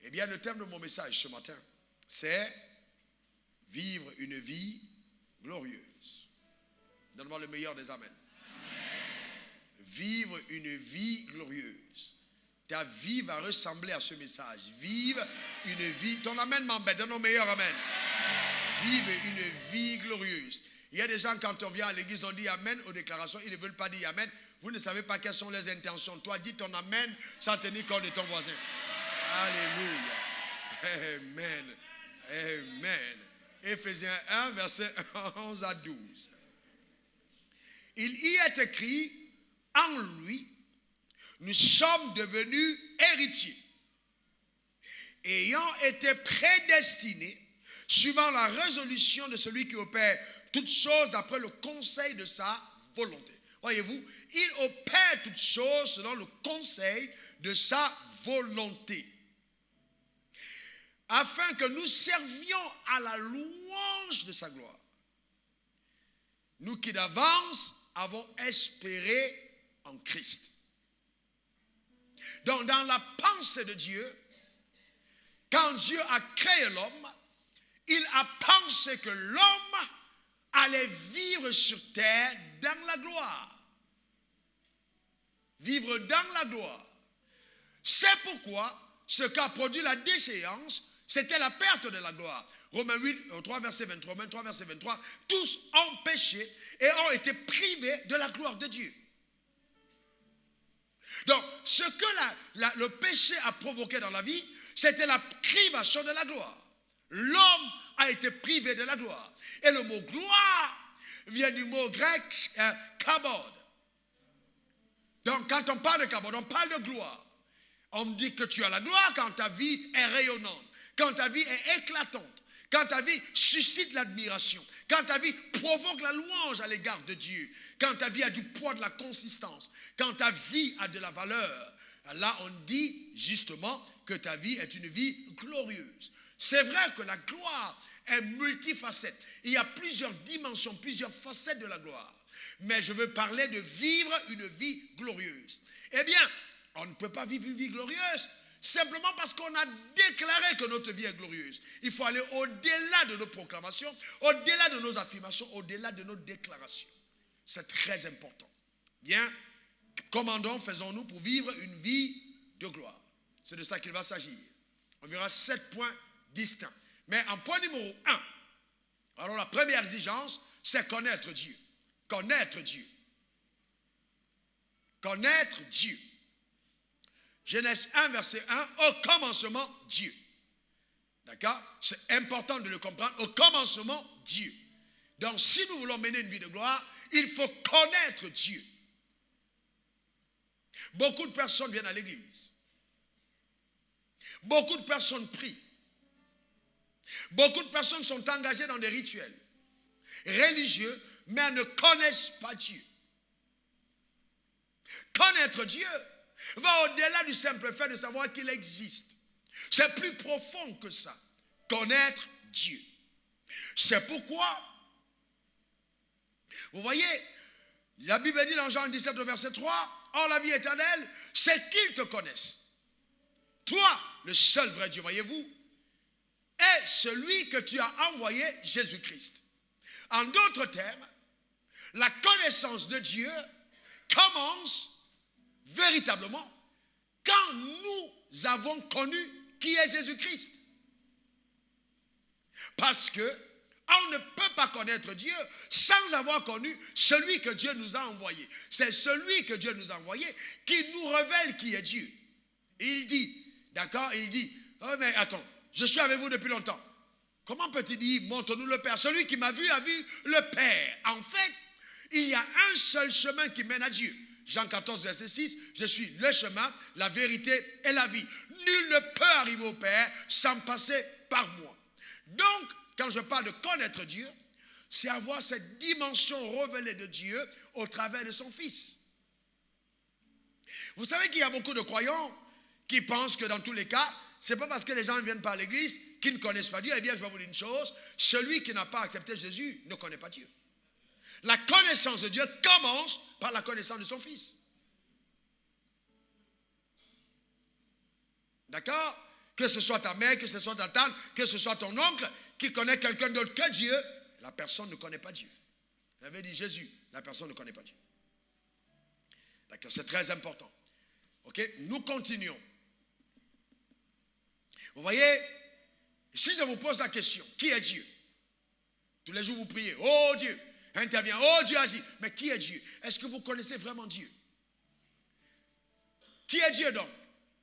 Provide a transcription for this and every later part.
Eh bien, le thème de mon message ce matin, c'est vivre une vie glorieuse. Donne-moi le meilleur des amens. Vivre une vie glorieuse. Ta vie va ressembler à ce message. Vivre une vie. Ton amen m'embête. Donne le meilleur amen. Vivre une vie glorieuse. Il y a des gens, quand on vient à l'église, on dit amen aux déclarations. Ils ne veulent pas dire amen. Vous ne savez pas quelles sont les intentions. Toi, dis ton amen sans tenir compte de ton voisin. Alléluia. Amen. Amen. Éphésiens 1, versets 11 à 12. Il y est écrit, en lui, nous sommes devenus héritiers, ayant été prédestinés, suivant la résolution de celui qui opère toutes choses d'après le conseil de sa volonté. Voyez-vous, il opère toutes choses selon le conseil de sa volonté, afin que nous servions à la louange de sa gloire. Nous qui d'avance avons espéré en Christ. Donc, dans la pensée de Dieu, quand Dieu a créé l'homme, il a pensé que l'homme allait vivre sur terre dans la gloire. Vivre dans la gloire. C'est pourquoi ce qu'a produit la déchéance, c'était la perte de la gloire. Romains 8, 3 verset 23, Romains 3 verset 23, tous ont péché et ont été privés de la gloire de Dieu. Donc, ce que le péché a provoqué dans la vie, c'était la privation de la gloire. L'homme a été privé de la gloire. Et le mot gloire vient du mot grec kabod. Donc, quand on parle de kabod, on parle de gloire. On me dit que tu as la gloire quand ta vie est rayonnante, quand ta vie est éclatante, quand ta vie suscite l'admiration, quand ta vie provoque la louange à l'égard de Dieu, quand ta vie a du poids, de la consistance, quand ta vie a de la valeur. Là, on dit justement que ta vie est une vie glorieuse. C'est vrai que la gloire est multifacette. Il y a plusieurs dimensions, plusieurs facettes de la gloire. Mais je veux parler de vivre une vie glorieuse. Eh bien, on ne peut pas vivre une vie glorieuse simplement parce qu'on a déclaré que notre vie est glorieuse. Il faut aller au-delà de nos proclamations, au-delà de nos affirmations, au-delà de nos déclarations. C'est très important. Bien, comment donc faisons-nous pour vivre une vie de gloire? C'est de ça qu'il va s'agir. On verra 7 points distincts. Mais en point numéro 1, alors la première exigence, c'est connaître Dieu. Connaître Dieu. Connaître Dieu. Genèse 1, verset 1, au commencement, Dieu. D'accord? C'est important de le comprendre. Au commencement, Dieu. Donc, si nous voulons mener une vie de gloire, il faut connaître Dieu. Beaucoup de personnes viennent à l'église. Beaucoup de personnes prient. Beaucoup de personnes sont engagées dans des rituels religieux, mais elles ne connaissent pas Dieu. Connaître Dieu va au-delà du simple fait de savoir qu'il existe. C'est plus profond que ça. Connaître Dieu. C'est pourquoi, vous voyez, la Bible dit dans Jean 17, verset 3, « Or la vie éternelle, c'est qu'ils te connaissent. Toi, le seul vrai Dieu, voyez-vous, est celui que tu as envoyé, Jésus-Christ. » En d'autres termes, la connaissance de Dieu commence véritablement quand nous avons connu qui est Jésus-Christ. Parce que on ne peut pas connaître Dieu sans avoir connu celui que Dieu nous a envoyé. C'est celui que Dieu nous a envoyé qui nous révèle qui est Dieu. Il dit, d'accord, il dit, oh mais attends, je suis avec vous depuis longtemps. Comment peut-il dire, montre-nous le Père? Celui qui m'a vu a vu le Père. En fait, il y a un seul chemin qui mène à Dieu. Jean 14, verset 6, je suis le chemin, la vérité et la vie. Nul ne peut arriver au Père sans passer par moi. Donc, quand je parle de connaître Dieu, c'est avoir cette dimension révélée de Dieu au travers de son Fils. Vous savez qu'il y a beaucoup de croyants qui pensent que dans tous les cas, c'est pas parce que les gens ne viennent pas à l'église qu'ils ne connaissent pas Dieu. Eh bien, je vais vous dire une chose, celui qui n'a pas accepté Jésus ne connaît pas Dieu. La connaissance de Dieu commence par la connaissance de son Fils. D'accord? Que ce soit ta mère, que ce soit ta tante, que ce soit ton oncle, qui connaît quelqu'un d'autre que Dieu, la personne ne connaît pas Dieu. J'avais dit Jésus, la personne ne connaît pas Dieu. D'accord, c'est très important. Ok, nous continuons. Vous voyez, si je vous pose la question, qui est Dieu? Tous les jours vous priez, oh Dieu, intervient, oh Dieu agit. Mais qui est Dieu? Est-ce que vous connaissez vraiment Dieu? Qui est Dieu donc?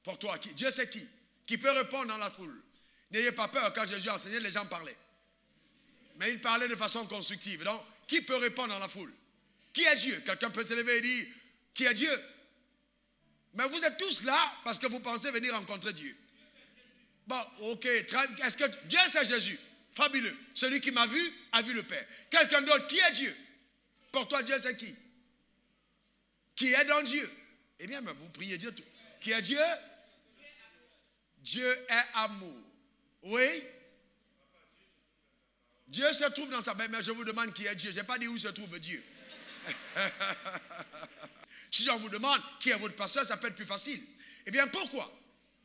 Pour toi, qui? Dieu c'est qui peut répondre dans la foule. N'ayez pas peur, quand Jésus enseignait, les gens parlaient. Mais il parlait de façon constructive. Donc, qui peut répondre dans la foule? Qui est Dieu? Quelqu'un peut se lever et dire, qui est Dieu? Mais vous êtes tous là parce que vous pensez venir rencontrer Dieu. Bon, ok. Est-ce que Dieu c'est Jésus? Fabuleux. Celui qui m'a vu a vu le Père. Quelqu'un d'autre, qui est Dieu? Pour toi, Dieu c'est qui? Qui est dans Dieu? Eh bien, mais vous priez Dieu tout. Qui est Dieu? Dieu est amour. Oui? Dieu se trouve dans sa main, mais je vous demande qui est Dieu. Je n'ai pas dit où se trouve Dieu. Si on vous demande qui est votre pasteur, ça peut être plus facile. Eh bien, pourquoi?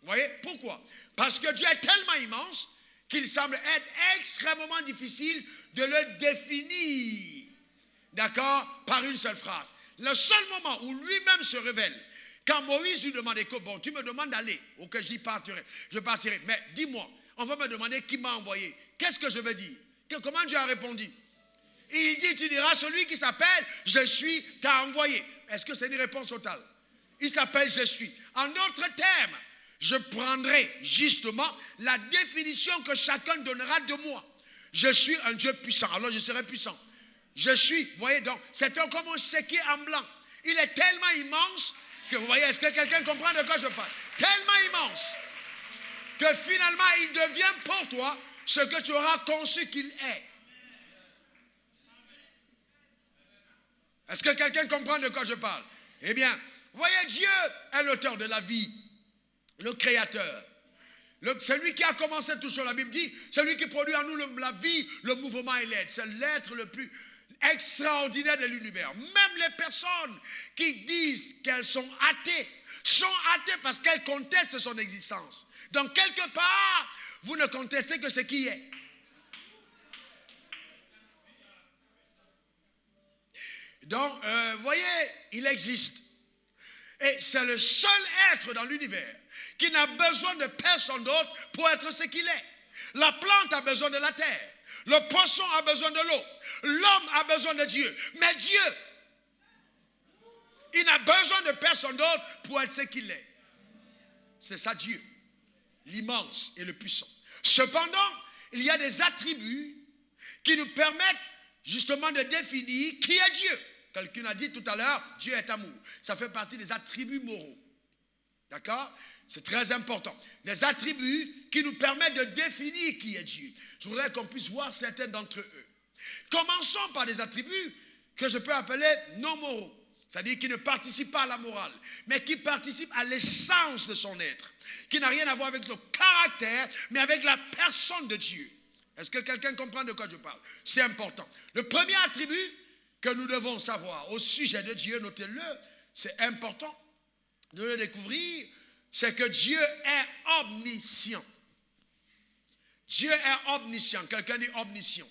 Vous voyez? Pourquoi? Parce que Dieu est tellement immense qu'il semble être extrêmement difficile de le définir. D'accord? Par une seule phrase. Le seul moment où lui-même se révèle, quand Moïse lui demandait que, bon, tu me demandes d'aller, ok, j'y partirai, je partirai. Mais dis-moi, on va me demander qui m'a envoyé. Qu'est-ce que je veux dire? Comment Dieu a répondu? Il dit, tu diras, celui qui s'appelle je suis t'a envoyé. Est-ce que c'est une réponse totale? Il s'appelle je suis. En d'autres termes, je prendrai justement la définition que chacun donnera de moi. Je suis un Dieu puissant, alors je serai puissant. Je suis, vous voyez donc, c'est comme un chéquier en blanc. Il est tellement immense que, vous voyez, est-ce que quelqu'un comprend de quoi je parle? Tellement immense que finalement il devient pour toi ce que tu auras conçu qu'il est. Est-ce que quelqu'un comprend de quoi je parle? Eh bien, vous voyez, Dieu est l'auteur de la vie, le créateur. Celui qui a commencé tout sur la Bible dit, celui qui produit en nous la vie, le mouvement et l'aide. C'est l'être le plus extraordinaire de l'univers. Même les personnes qui disent qu'elles sont athées parce qu'elles contestent son existence. Donc, quelque part, vous ne contestez que ce qui est. Donc, vous voyez, il existe. Et c'est le seul être dans l'univers qui n'a besoin de personne d'autre pour être ce qu'il est. La plante a besoin de la terre. Le poisson a besoin de l'eau. L'homme a besoin de Dieu. Mais Dieu, il n'a besoin de personne d'autre pour être ce qu'il est. C'est ça Dieu, l'immense et le puissant. Cependant, il y a des attributs qui nous permettent justement de définir qui est Dieu. Quelqu'un a dit tout à l'heure, Dieu est amour. Ça fait partie des attributs moraux. D'accord? C'est très important. Des attributs qui nous permettent de définir qui est Dieu. Je voudrais qu'on puisse voir certains d'entre eux. Commençons par des attributs que je peux appeler non moraux. C'est-à-dire qui ne participent pas à la morale, mais qui participent à l'essence de son être. Qui n'a rien à voir avec le caractère, mais avec la personne de Dieu. Est-ce que quelqu'un comprend de quoi je parle? C'est important. Le premier attribut que nous devons savoir au sujet de Dieu, notez-le, c'est important de le découvrir, c'est que Dieu est omniscient. Dieu est omniscient. Quelqu'un dit omniscient.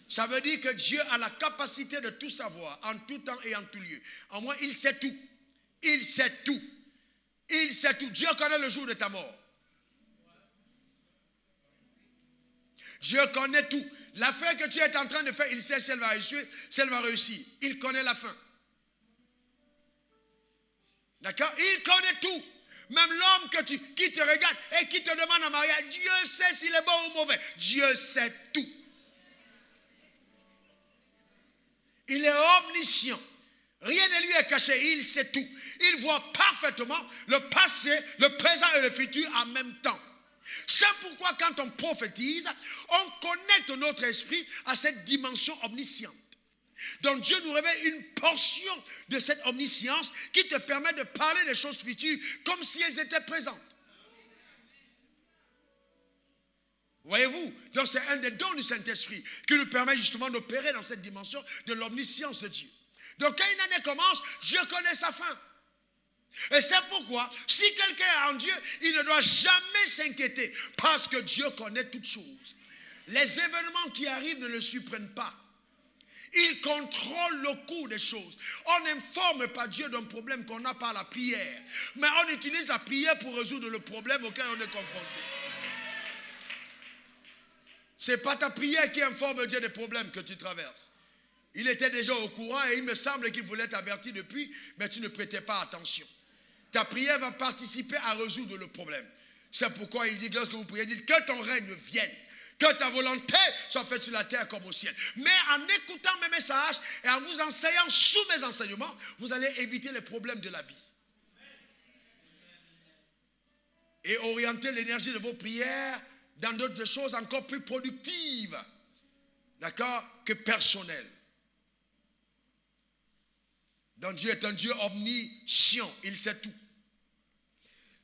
Ça veut dire que Dieu a la capacité de tout savoir, en tout temps et en tout lieu. En moins, il sait tout. Il sait tout. Il sait tout. Dieu connaît le jour de ta mort. Dieu connaît tout. L'affaire que tu es en train de faire, il sait si elle va réussir, si elle va réussir. Il connaît la fin. D'accord? Il connaît tout. Même l'homme qui te regarde et qui te demande en mariage, Dieu sait s'il est bon ou mauvais. Dieu sait tout. Il est omniscient. Rien ne lui est caché. Il sait tout. Il voit parfaitement le passé, le présent et le futur en même temps. C'est pourquoi quand on prophétise, on connecte notre esprit à cette dimension omnisciente. Donc Dieu nous révèle une portion de cette omniscience qui te permet de parler des choses futures comme si elles étaient présentes. Voyez-vous, donc c'est un des dons du Saint-Esprit qui nous permet justement d'opérer dans cette dimension de l'omniscience de Dieu. Donc quand une année commence, Dieu connaît sa fin. Et c'est pourquoi, si quelqu'un est en Dieu, il ne doit jamais s'inquiéter, parce que Dieu connaît toutes choses. Les événements qui arrivent ne le surprennent pas. Il contrôle le cours des choses. On n'informe pas Dieu d'un problème qu'on a par la prière, mais on utilise la prière pour résoudre le problème auquel on est confronté. Ce n'est pas ta prière qui informe Dieu des problèmes que tu traverses. Il était déjà au courant et il me semble qu'il voulait t'avertir depuis, mais tu ne prêtais pas attention. Ta prière va participer à résoudre le problème. C'est pourquoi il dit, lorsque vous priez, dites que ton règne vienne, que ta volonté soit faite sur la terre comme au ciel. Mais en écoutant mes messages et en vous enseignant sous mes enseignements, vous allez éviter les problèmes de la vie. Et orienter l'énergie de vos prières dans d'autres choses encore plus productives, d'accord, que personnelles. Donc Dieu est un Dieu omniscient, il sait tout.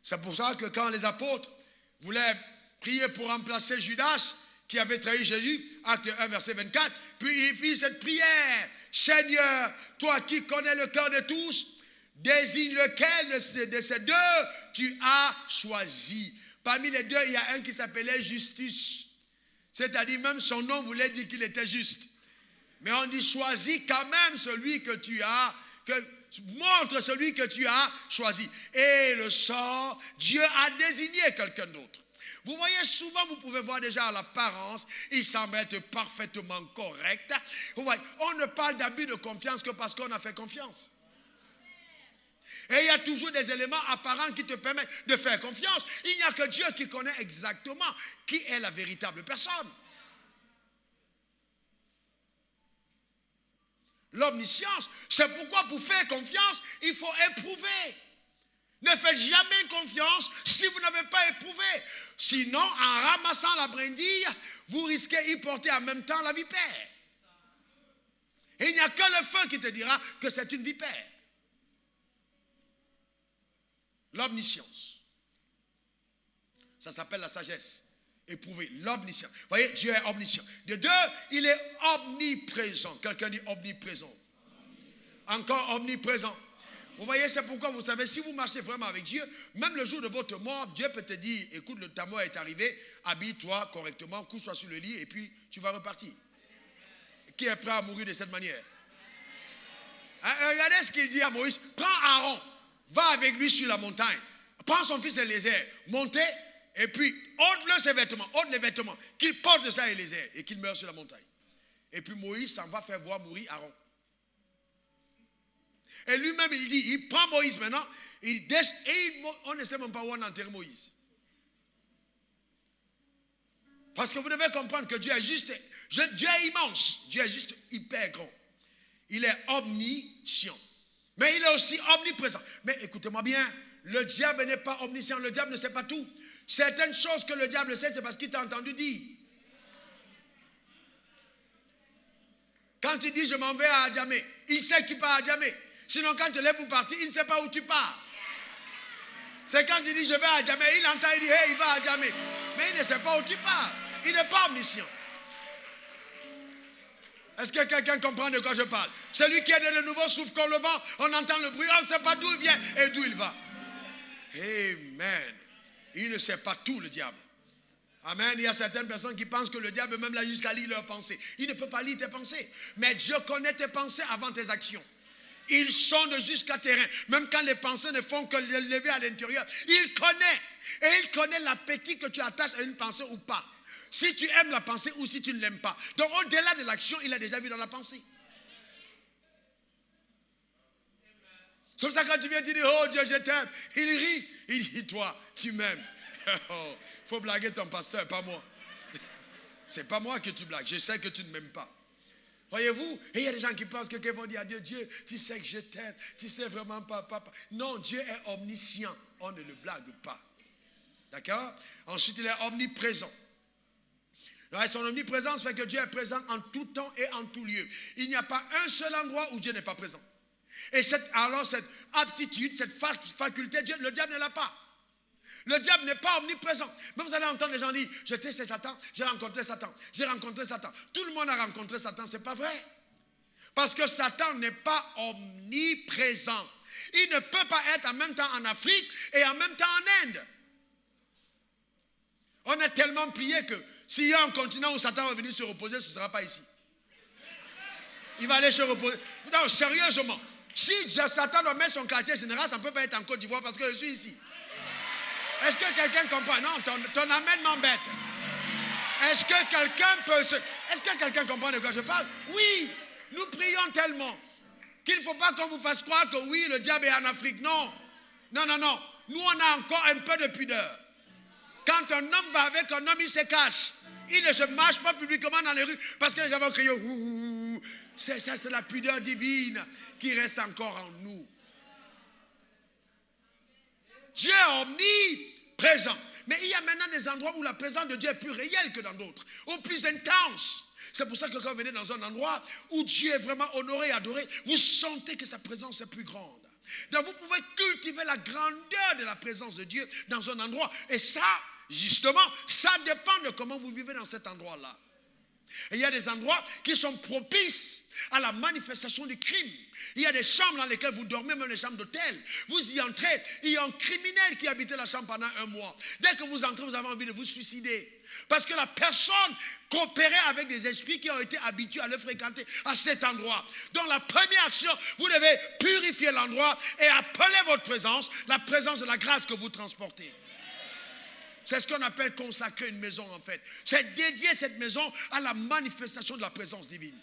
C'est pour ça que quand les apôtres voulaient prier pour remplacer Judas, qui avait trahi Jésus, acte 1, verset 24, puis il fit cette prière: Seigneur, toi qui connais le cœur de tous, désigne lequel de ces deux tu as choisi. Parmi les deux, il y a un qui s'appelait Justus. C'est-à-dire même son nom voulait dire qu'il était juste. Mais on dit choisis quand même celui que tu as, montre celui que tu as choisi. Et le sort, Dieu a désigné quelqu'un d'autre. Vous voyez, souvent vous pouvez voir déjà à l'apparence, il semble être parfaitement correct. Vous voyez, on ne parle d'abus de confiance que parce qu'on a fait confiance. Et il y a toujours des éléments apparents qui te permettent de faire confiance. Il n'y a que Dieu qui connaît exactement qui est la véritable personne. L'omniscience, c'est pourquoi pour faire confiance, il faut éprouver. Ne faites jamais confiance si vous n'avez pas éprouvé. Sinon, en ramassant la brindille, vous risquez d'y porter en même temps la vipère. Et il n'y a que le feu qui te dira que c'est une vipère. L'omniscience. Ça s'appelle la sagesse. Éprouver l'omniscience. Vous voyez, Dieu est omniscient. De deux, il est omniprésent. Quelqu'un dit omniprésent. Encore omniprésent. Vous voyez, c'est pourquoi vous savez, si vous marchez vraiment avec Dieu, même le jour de votre mort, Dieu peut te dire, écoute, ta mort est arrivée, habille-toi correctement, couche-toi sur le lit et puis tu vas repartir. Qui est prêt à mourir de cette manière? Regardez ce qu'il dit à Moïse. Prends Aaron, va avec lui sur la montagne. Prends son fils Éléazar, montez, et puis ôte-le ses vêtements, ôte les vêtements, qu'il porte de ça à Éléazar et qu'il meure sur la montagne. Et puis Moïse s'en va faire voir mourir Aaron. Et lui-même, il dit, il prend Moïse maintenant, on ne sait même pas où on enterre Moïse. Parce que vous devez comprendre que Dieu est juste, Dieu est immense, Dieu est juste hyper grand. Il est omniscient. Mais il est aussi omniprésent. Mais écoutez-moi bien, le diable n'est pas omniscient, le diable ne sait pas tout. Certaines choses que le diable sait, c'est parce qu'il t'a entendu dire. Quand il dit je m'en vais à Adjamé, il sait que tu pars à Adjamé. Sinon, quand tu lèves pour partir, il ne sait pas où tu pars. C'est quand il dit je vais à Adjamé, il entend, il dit hey, il va à Adjamé. Mais il ne sait pas où tu pars. Il n'est pas omniscient. Est-ce que quelqu'un comprend de quoi je parle? Celui qui est de nouveau souffle comme le vent, on entend le bruit, on ne sait pas d'où il vient et d'où il va. Amen. Il ne sait pas tout, le diable. Amen. Il y a certaines personnes qui pensent que le diable même là jusqu'à lire leurs pensées. Il ne peut pas lire tes pensées. Mais Dieu connaît tes pensées avant tes actions. Il sonde jusqu'à tes reins. Même quand les pensées ne font que les lever à l'intérieur. Il connaît. Et il connaît l'appétit que tu attaches à une pensée ou pas. Si tu aimes la pensée ou si tu ne l'aimes pas. Donc au-delà de l'action, il a déjà vu dans la pensée. C'est comme ça quand tu viens, tu dis, oh Dieu, je t'aime. Il rit. Il dit, toi, tu m'aimes. Oh, faut blaguer ton pasteur, pas moi. C'est pas moi que tu blagues. Je sais que tu ne m'aimes pas. Voyez-vous? Et il y a des gens qui pensent que vont dire à Dieu, Dieu, tu sais que je t'aime. Tu sais vraiment pas, papa. Non, Dieu est omniscient. On ne le blague pas. D'accord? Ensuite, il est omniprésent. Son omniprésence fait que Dieu est présent en tout temps et en tout lieu. Il n'y a pas un seul endroit où Dieu n'est pas présent. Et alors cette aptitude, cette faculté, le diable ne l'a pas. Le diable n'est pas omniprésent. Mais vous allez entendre les gens dire, j'étais chez Satan, j'ai rencontré Satan, j'ai rencontré Satan. Tout le monde a rencontré Satan, ce n'est pas vrai. Parce que Satan n'est pas omniprésent. Il ne peut pas être en même temps en Afrique et en même temps en Inde. On a tellement prié que s'il y a un continent où Satan va venir se reposer, ce ne sera pas ici. Il va aller se reposer. Non, sérieusement. Si Satan doit mettre son quartier général, ça ne peut pas être en Côte d'Ivoire parce que je suis ici. Est-ce que quelqu'un comprend? Non, ton amène m'embête. Est-ce que quelqu'un comprend de quoi je parle? Oui, nous prions tellement qu'il ne faut pas qu'on vous fasse croire que oui, le diable est en Afrique. Non, non, non, non. Nous, on a encore un peu de pudeur. Quand un homme va avec un homme, il se cache. Il ne se marche pas publiquement dans les rues parce que les gens vont crier. C'est la pudeur divine qui reste encore en nous. Dieu est omniprésent. Mais il y a maintenant des endroits où la présence de Dieu est plus réelle que dans d'autres, ou plus intense. C'est pour ça que quand vous venez dans un endroit où Dieu est vraiment honoré et adoré, vous sentez que sa présence est plus grande. Donc vous pouvez cultiver la grandeur de la présence de Dieu dans un endroit. Et ça, justement, ça dépend de comment vous vivez dans cet endroit-là. Et il y a des endroits qui sont propices à la manifestation du crime. Il y a des chambres dans lesquelles vous dormez, même les chambres d'hôtel. Vous y entrez, il y a un criminel qui habitait la chambre pendant 1 mois. Dès que vous entrez, vous avez envie de vous suicider. Parce que la personne coopérait avec des esprits qui ont été habitués à le fréquenter à cet endroit. Donc la première action, vous devez purifier l'endroit et appeler votre présence, la présence de la grâce que vous transportez. C'est ce qu'on appelle consacrer une maison en fait. C'est dédier cette maison à la manifestation de la présence divine.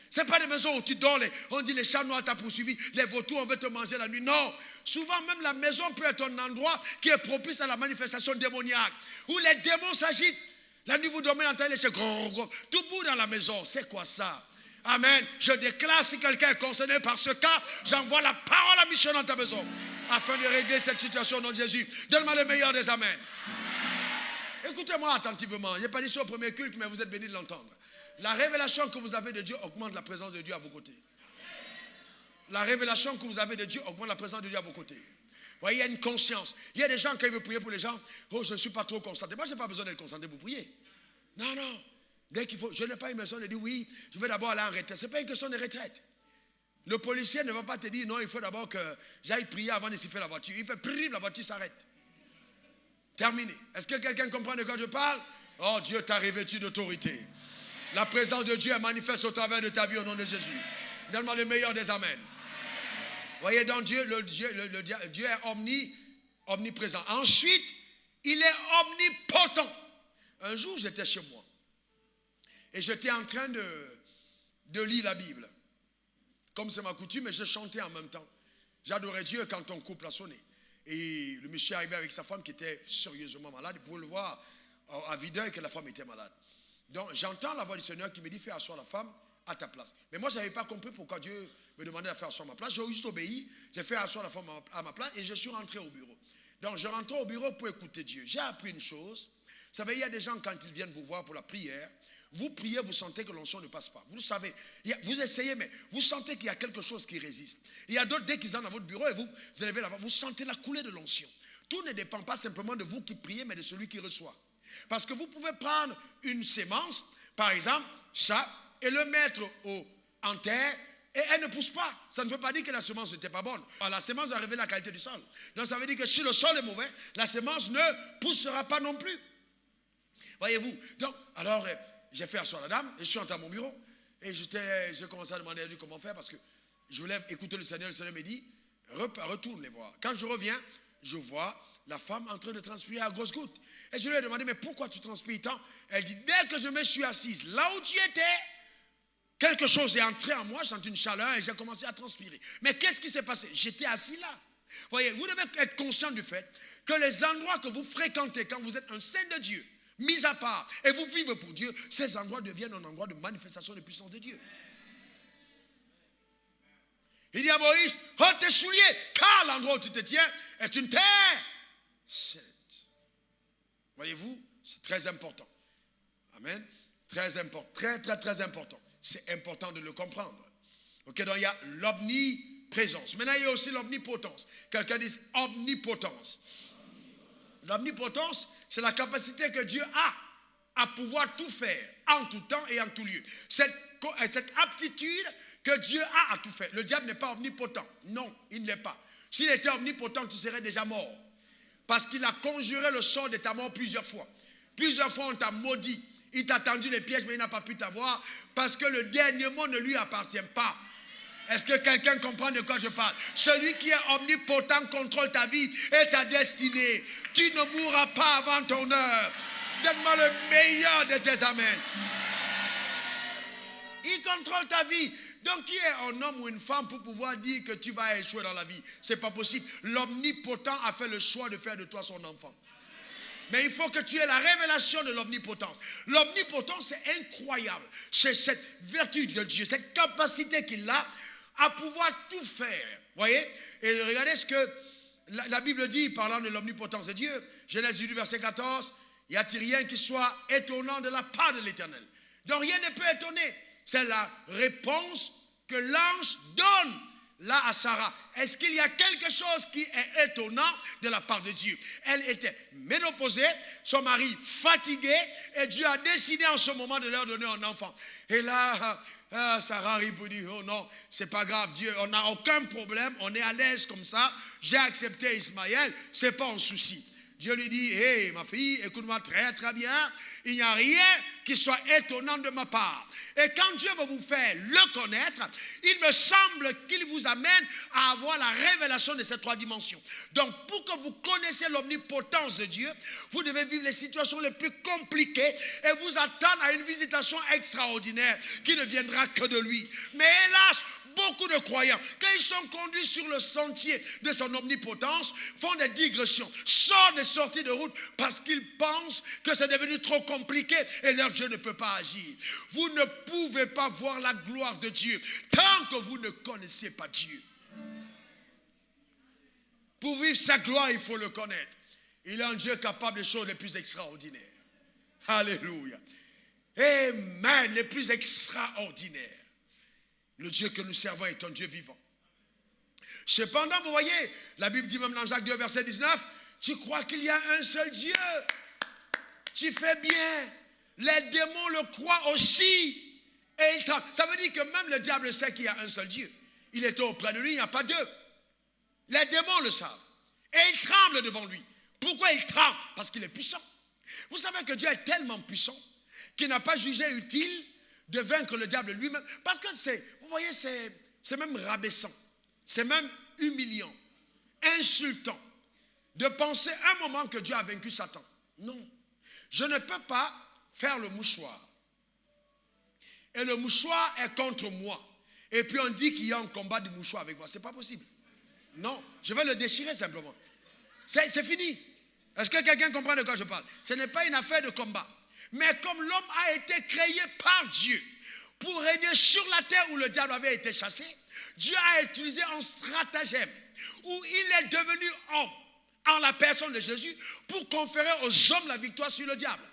Ce n'est pas des maisons où tu dors, on dit les chats noirs t'ont poursuivi, les vautours on veut te manger la nuit. Non, souvent même la maison peut être un endroit qui est propice à la manifestation démoniaque, où les démons s'agitent. La nuit vous dormez dans les chats, tout bout dans la maison. C'est quoi ça? Amen. Je déclare si quelqu'un est concerné par ce cas, j'envoie la parole à mission dans ta maison, afin de régler cette situation au nom de Jésus. Donne-moi le meilleur des amens. Écoutez-moi attentivement. Je n'ai pas dit ça au premier culte, mais vous êtes bénis de l'entendre. La révélation que vous avez de Dieu augmente la présence de Dieu à vos côtés. La révélation que vous avez de Dieu augmente la présence de Dieu à vos côtés. Vous voyez, il y a une conscience. Il y a des gens, quand ils veulent prier pour les gens, oh, je ne suis pas trop concentré. Moi, je n'ai pas besoin d'être concentré pour prier. Non, non. Dès qu'il faut, je n'ai pas une maison de dire oui, je vais d'abord aller en retraite. Ce n'est pas une question de retraite. Le policier ne va pas te dire non, il faut d'abord que j'aille prier avant de siffler la voiture. Il fait prime, la voiture s'arrête. Terminé. Est-ce que quelqu'un comprend de quoi je parle? Oh, Dieu t'a revêtu d'autorité. La présence de Dieu est manifeste au travers de ta vie au nom de Jésus. Donne-moi le meilleur des amens. Voyez donc Dieu, Dieu est omniprésent. Ensuite, il est omnipotent. Un jour, j'étais chez moi et j'étais en train de lire la Bible. Comme c'est ma coutume, et je chantais en même temps. J'adorais Dieu quand ton couple a sonné. Et le monsieur arrivait avec sa femme qui était sérieusement malade. Vous pouvez le voir à vue d'œil que la femme était malade. Donc j'entends la voix du Seigneur qui me dit fais asseoir la femme à ta place. Mais moi je n'avais pas compris pourquoi Dieu me demandait de faire asseoir ma place. J'ai juste obéi, j'ai fait asseoir la femme à ma place et je suis rentré au bureau. Donc je rentre au bureau pour écouter Dieu. J'ai appris une chose. Vous savez, il y a des gens quand ils viennent vous voir pour la prière, vous priez, vous sentez que l'onction ne passe pas. Vous savez, vous essayez, mais vous sentez qu'il y a quelque chose qui résiste. Il y a d'autres, dès qu'ils sont dans votre bureau et vous élevez la voix, vous sentez la coulée de l'onction. Tout ne dépend pas simplement de vous qui priez, mais de celui qui reçoit. Parce que vous pouvez prendre une sémence, par exemple, ça, et le mettre en terre, et elle ne pousse pas. Ça ne veut pas dire que la semence n'était pas bonne. Alors, la semence va révéler la qualité du sol. Donc ça veut dire que si le sol est mauvais, la semence ne poussera pas non plus. Voyez-vous? Donc, alors, j'ai fait asseoir la dame, et je suis entré à mon bureau, et j'ai commencé à demander à Dieu comment faire, parce que je voulais écouter le Seigneur me dit, retourne les voir. Quand je reviens, je vois la femme en train de transpirer à grosses gouttes. Et je lui ai demandé, mais pourquoi tu transpires tant? Elle dit, dès que je me suis assise, là où tu étais, quelque chose est entré en moi, j'ai senti une chaleur et j'ai commencé à transpirer. Mais qu'est-ce qui s'est passé? J'étais assis là. Voyez, vous devez être conscient du fait que les endroits que vous fréquentez quand vous êtes un saint de Dieu, mis à part, et vous vivez pour Dieu, ces endroits deviennent un endroit de manifestation de puissance de Dieu. Il dit à Moïse, ôte tes souliers, car l'endroit où tu te tiens est une terre sainte. Voyez-vous, c'est très important. Amen. Très important, très important. C'est important de le comprendre. Ok, donc il y a l'omniprésence. Maintenant, il y a aussi l'omnipotence. Quelqu'un dit omnipotence. L'omnipotence, c'est la capacité que Dieu a à pouvoir tout faire, en tout temps et en tout lieu. Cette aptitude que Dieu a à tout faire. Le diable n'est pas omnipotent. Non, il ne l'est pas. S'il était omnipotent, tu serais déjà mort. Parce qu'il a conjuré le sort de ta mort plusieurs fois. Plusieurs fois, on t'a maudit. Il t'a tendu les pièges, mais il n'a pas pu t'avoir. Parce que le dernier mot ne lui appartient pas. Est-ce que quelqu'un comprend de quoi je parle? Celui qui est omnipotent contrôle ta vie et ta destinée. Tu ne mourras pas avant ton heure. Donne-moi le meilleur de tes amens. Il contrôle ta vie. Donc, qui est un homme ou une femme pour pouvoir dire que tu vas échouer dans la vie? Ce n'est pas possible. L'omnipotent a fait le choix de faire de toi son enfant. Mais il faut que tu aies la révélation de l'omnipotence. L'omnipotence, c'est incroyable. C'est cette vertu de Dieu, cette capacité qu'il a à pouvoir tout faire. Voyez? Et regardez ce que la Bible dit, parlant de l'omnipotence de Dieu. Genèse 8, verset 14. Il n'y a-t-il rien qui soit étonnant de la part de l'Éternel? Donc rien ne peut étonner. C'est la réponse que l'ange donne là à Sarah. Est-ce qu'il y a quelque chose qui est étonnant de la part de Dieu? Elle était ménopausée, son mari fatigué, et Dieu a décidé en ce moment de leur donner un enfant. Et là, Sarah répondit, oh non, c'est pas grave, Dieu, on n'a aucun problème, on est à l'aise comme ça, j'ai accepté Ismaël, c'est pas un souci. Dieu lui dit, hé, ma fille, écoute-moi très très bien, il n'y a rien qui soit étonnant de ma part. Et quand Dieu va vous faire le connaître, il me semble qu'il vous amène à avoir la révélation de ces trois dimensions. Donc, pour que vous connaissiez l'omnipotence de Dieu, vous devez vivre les situations les plus compliquées et vous attendre à une visitation extraordinaire qui ne viendra que de lui. Mais hélas, beaucoup de croyants, quand ils sont conduits sur le sentier de son omnipotence, font des digressions, sortent des sorties de route parce qu'ils pensent que c'est devenu trop compliqué et leur Dieu ne peut pas agir. Vous ne pouvez pas voir la gloire de Dieu tant que vous ne connaissez pas Dieu. Pour vivre sa gloire, il faut le connaître. Il est un Dieu capable des choses les plus extraordinaires. Alléluia. Amen, les plus extraordinaires. Le Dieu que nous servons est un Dieu vivant. Cependant, vous voyez, la Bible dit même dans Jacques 2, verset 19, tu crois qu'il y a un seul Dieu. Tu fais bien. Les démons le croient aussi. Et ça veut dire que même le diable sait qu'il y a un seul Dieu. Il était auprès de lui, il n'y a pas deux. Les démons le savent. Et ils tremblent devant lui. Pourquoi ils tremblent? Parce qu'il est puissant. Vous savez que Dieu est tellement puissant qu'il n'a pas jugé utile de vaincre le diable lui-même. Parce que vous voyez, c'est même rabaissant. C'est même humiliant, insultant, de penser un moment que Dieu a vaincu Satan. Non. Je ne peux pas faire le mouchoir. Et le mouchoir est contre moi. Et puis on dit qu'il y a un combat de mouchoir avec moi. Ce n'est pas possible. Non, je vais le déchirer simplement. C'est fini. Est-ce que quelqu'un comprend de quoi je parle? Ce n'est pas une affaire de combat. Mais comme l'homme a été créé par Dieu pour régner sur la terre où le diable avait été chassé, Dieu a utilisé un stratagème où il est devenu homme en la personne de Jésus pour conférer aux hommes la victoire sur le diable.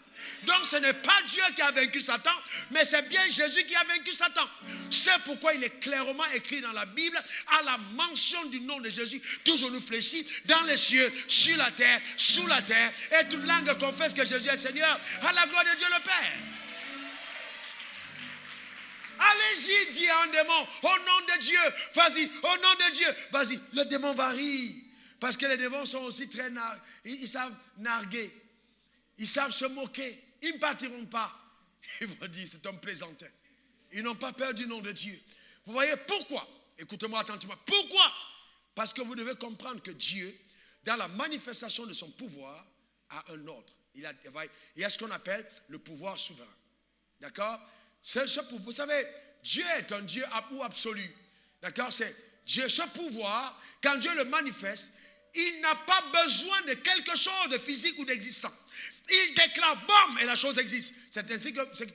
Donc ce n'est pas Dieu qui a vaincu Satan, mais c'est bien Jésus qui a vaincu Satan. C'est pourquoi il est clairement écrit dans la Bible, à la mention du nom de Jésus, toujours nous fléchit dans les cieux, sur la terre, sous la terre, et toute langue confesse que Jésus est Seigneur, à la gloire de Dieu le Père. Allez-y, dit un démon, au nom de Dieu, vas-y, au nom de Dieu, vas-y. Le démon va rire, parce que les démons sont aussi très, ils savent narguer. Ils savent se moquer. Ils ne partiront pas. Ils vont dire, c'est un plaisantin. Ils n'ont pas peur du nom de Dieu. Vous voyez pourquoi? Écoutez-moi attentivement. Pourquoi? Parce que vous devez comprendre que Dieu, dans la manifestation de son pouvoir, a un ordre. Il y a ce qu'on appelle le pouvoir souverain. D'accord? Vous savez, Dieu est un Dieu absolu. D'accord? C'est Dieu, ce pouvoir, quand Dieu le manifeste, il n'a pas besoin de quelque chose de physique ou d'existant. Il déclare, bam, et la chose existe. C'est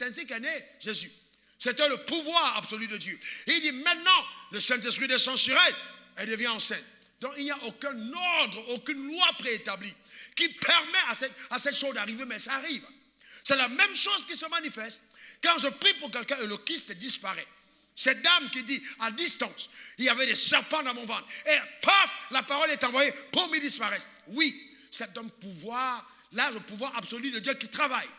ainsi qu'est né Jésus. C'était le pouvoir absolu de Dieu. Et il dit, maintenant, le Saint-Esprit descend sur elle, elle devient enceinte. Donc, il n'y a aucun ordre, aucune loi préétablie qui permet à cette chose d'arriver, mais ça arrive. C'est la même chose qui se manifeste quand je prie pour quelqu'un et le kyste disparaît. Cette dame qui dit, à distance, il y avait des serpents dans mon ventre. Et paf, la parole est envoyée pour qu'ils disparaissent. Oui, c'est un pouvoir, là, le pouvoir absolu de Dieu qui travaille,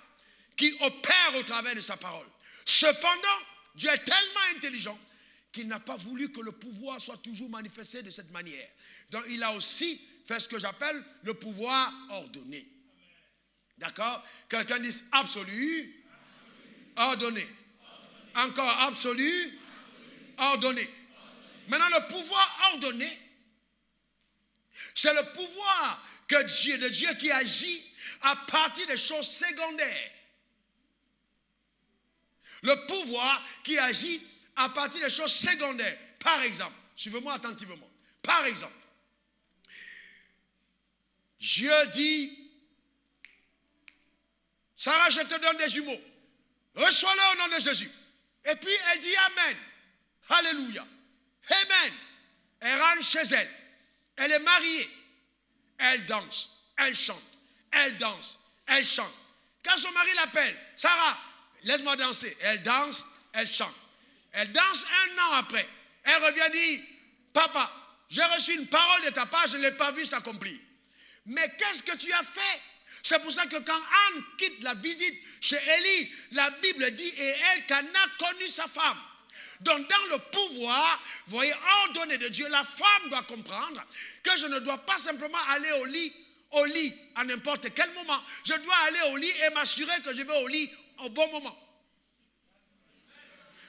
qui opère au travers de sa parole. Cependant, Dieu est tellement intelligent qu'il n'a pas voulu que le pouvoir soit toujours manifesté de cette manière. Donc, il a aussi fait ce que j'appelle le pouvoir ordonné. D'accord? Quelqu'un dit absolu, ordonné. Encore absolu, ordonné. Maintenant, le pouvoir ordonné, c'est le pouvoir de Dieu qui agit à partir des choses secondaires. Le pouvoir qui agit à partir des choses secondaires. Par exemple, suivez-moi attentivement. Par exemple, Dieu dit, Sarah, je te donne des jumeaux. Reçois-le au nom de Jésus. Et puis elle dit Amen. Alléluia. Amen. Elle rentre chez elle. Elle est mariée. Elle danse. Elle chante. Elle danse. Elle chante. Quand son mari l'appelle, Sarah, laisse-moi danser. Elle danse. Elle chante. Elle danse 1 an après. Elle revient dire, papa, j'ai reçu une parole de ta part, je ne l'ai pas vue s'accomplir. Mais qu'est-ce que tu as fait? C'est pour ça que quand Anne quitte la visite chez Élie, la Bible dit, et elle Cana connu sa femme. Donc dans le pouvoir, vous voyez, ordonné de Dieu, la femme doit comprendre que je ne dois pas simplement aller au lit à n'importe quel moment. Je dois aller au lit et m'assurer que je vais au lit au bon moment.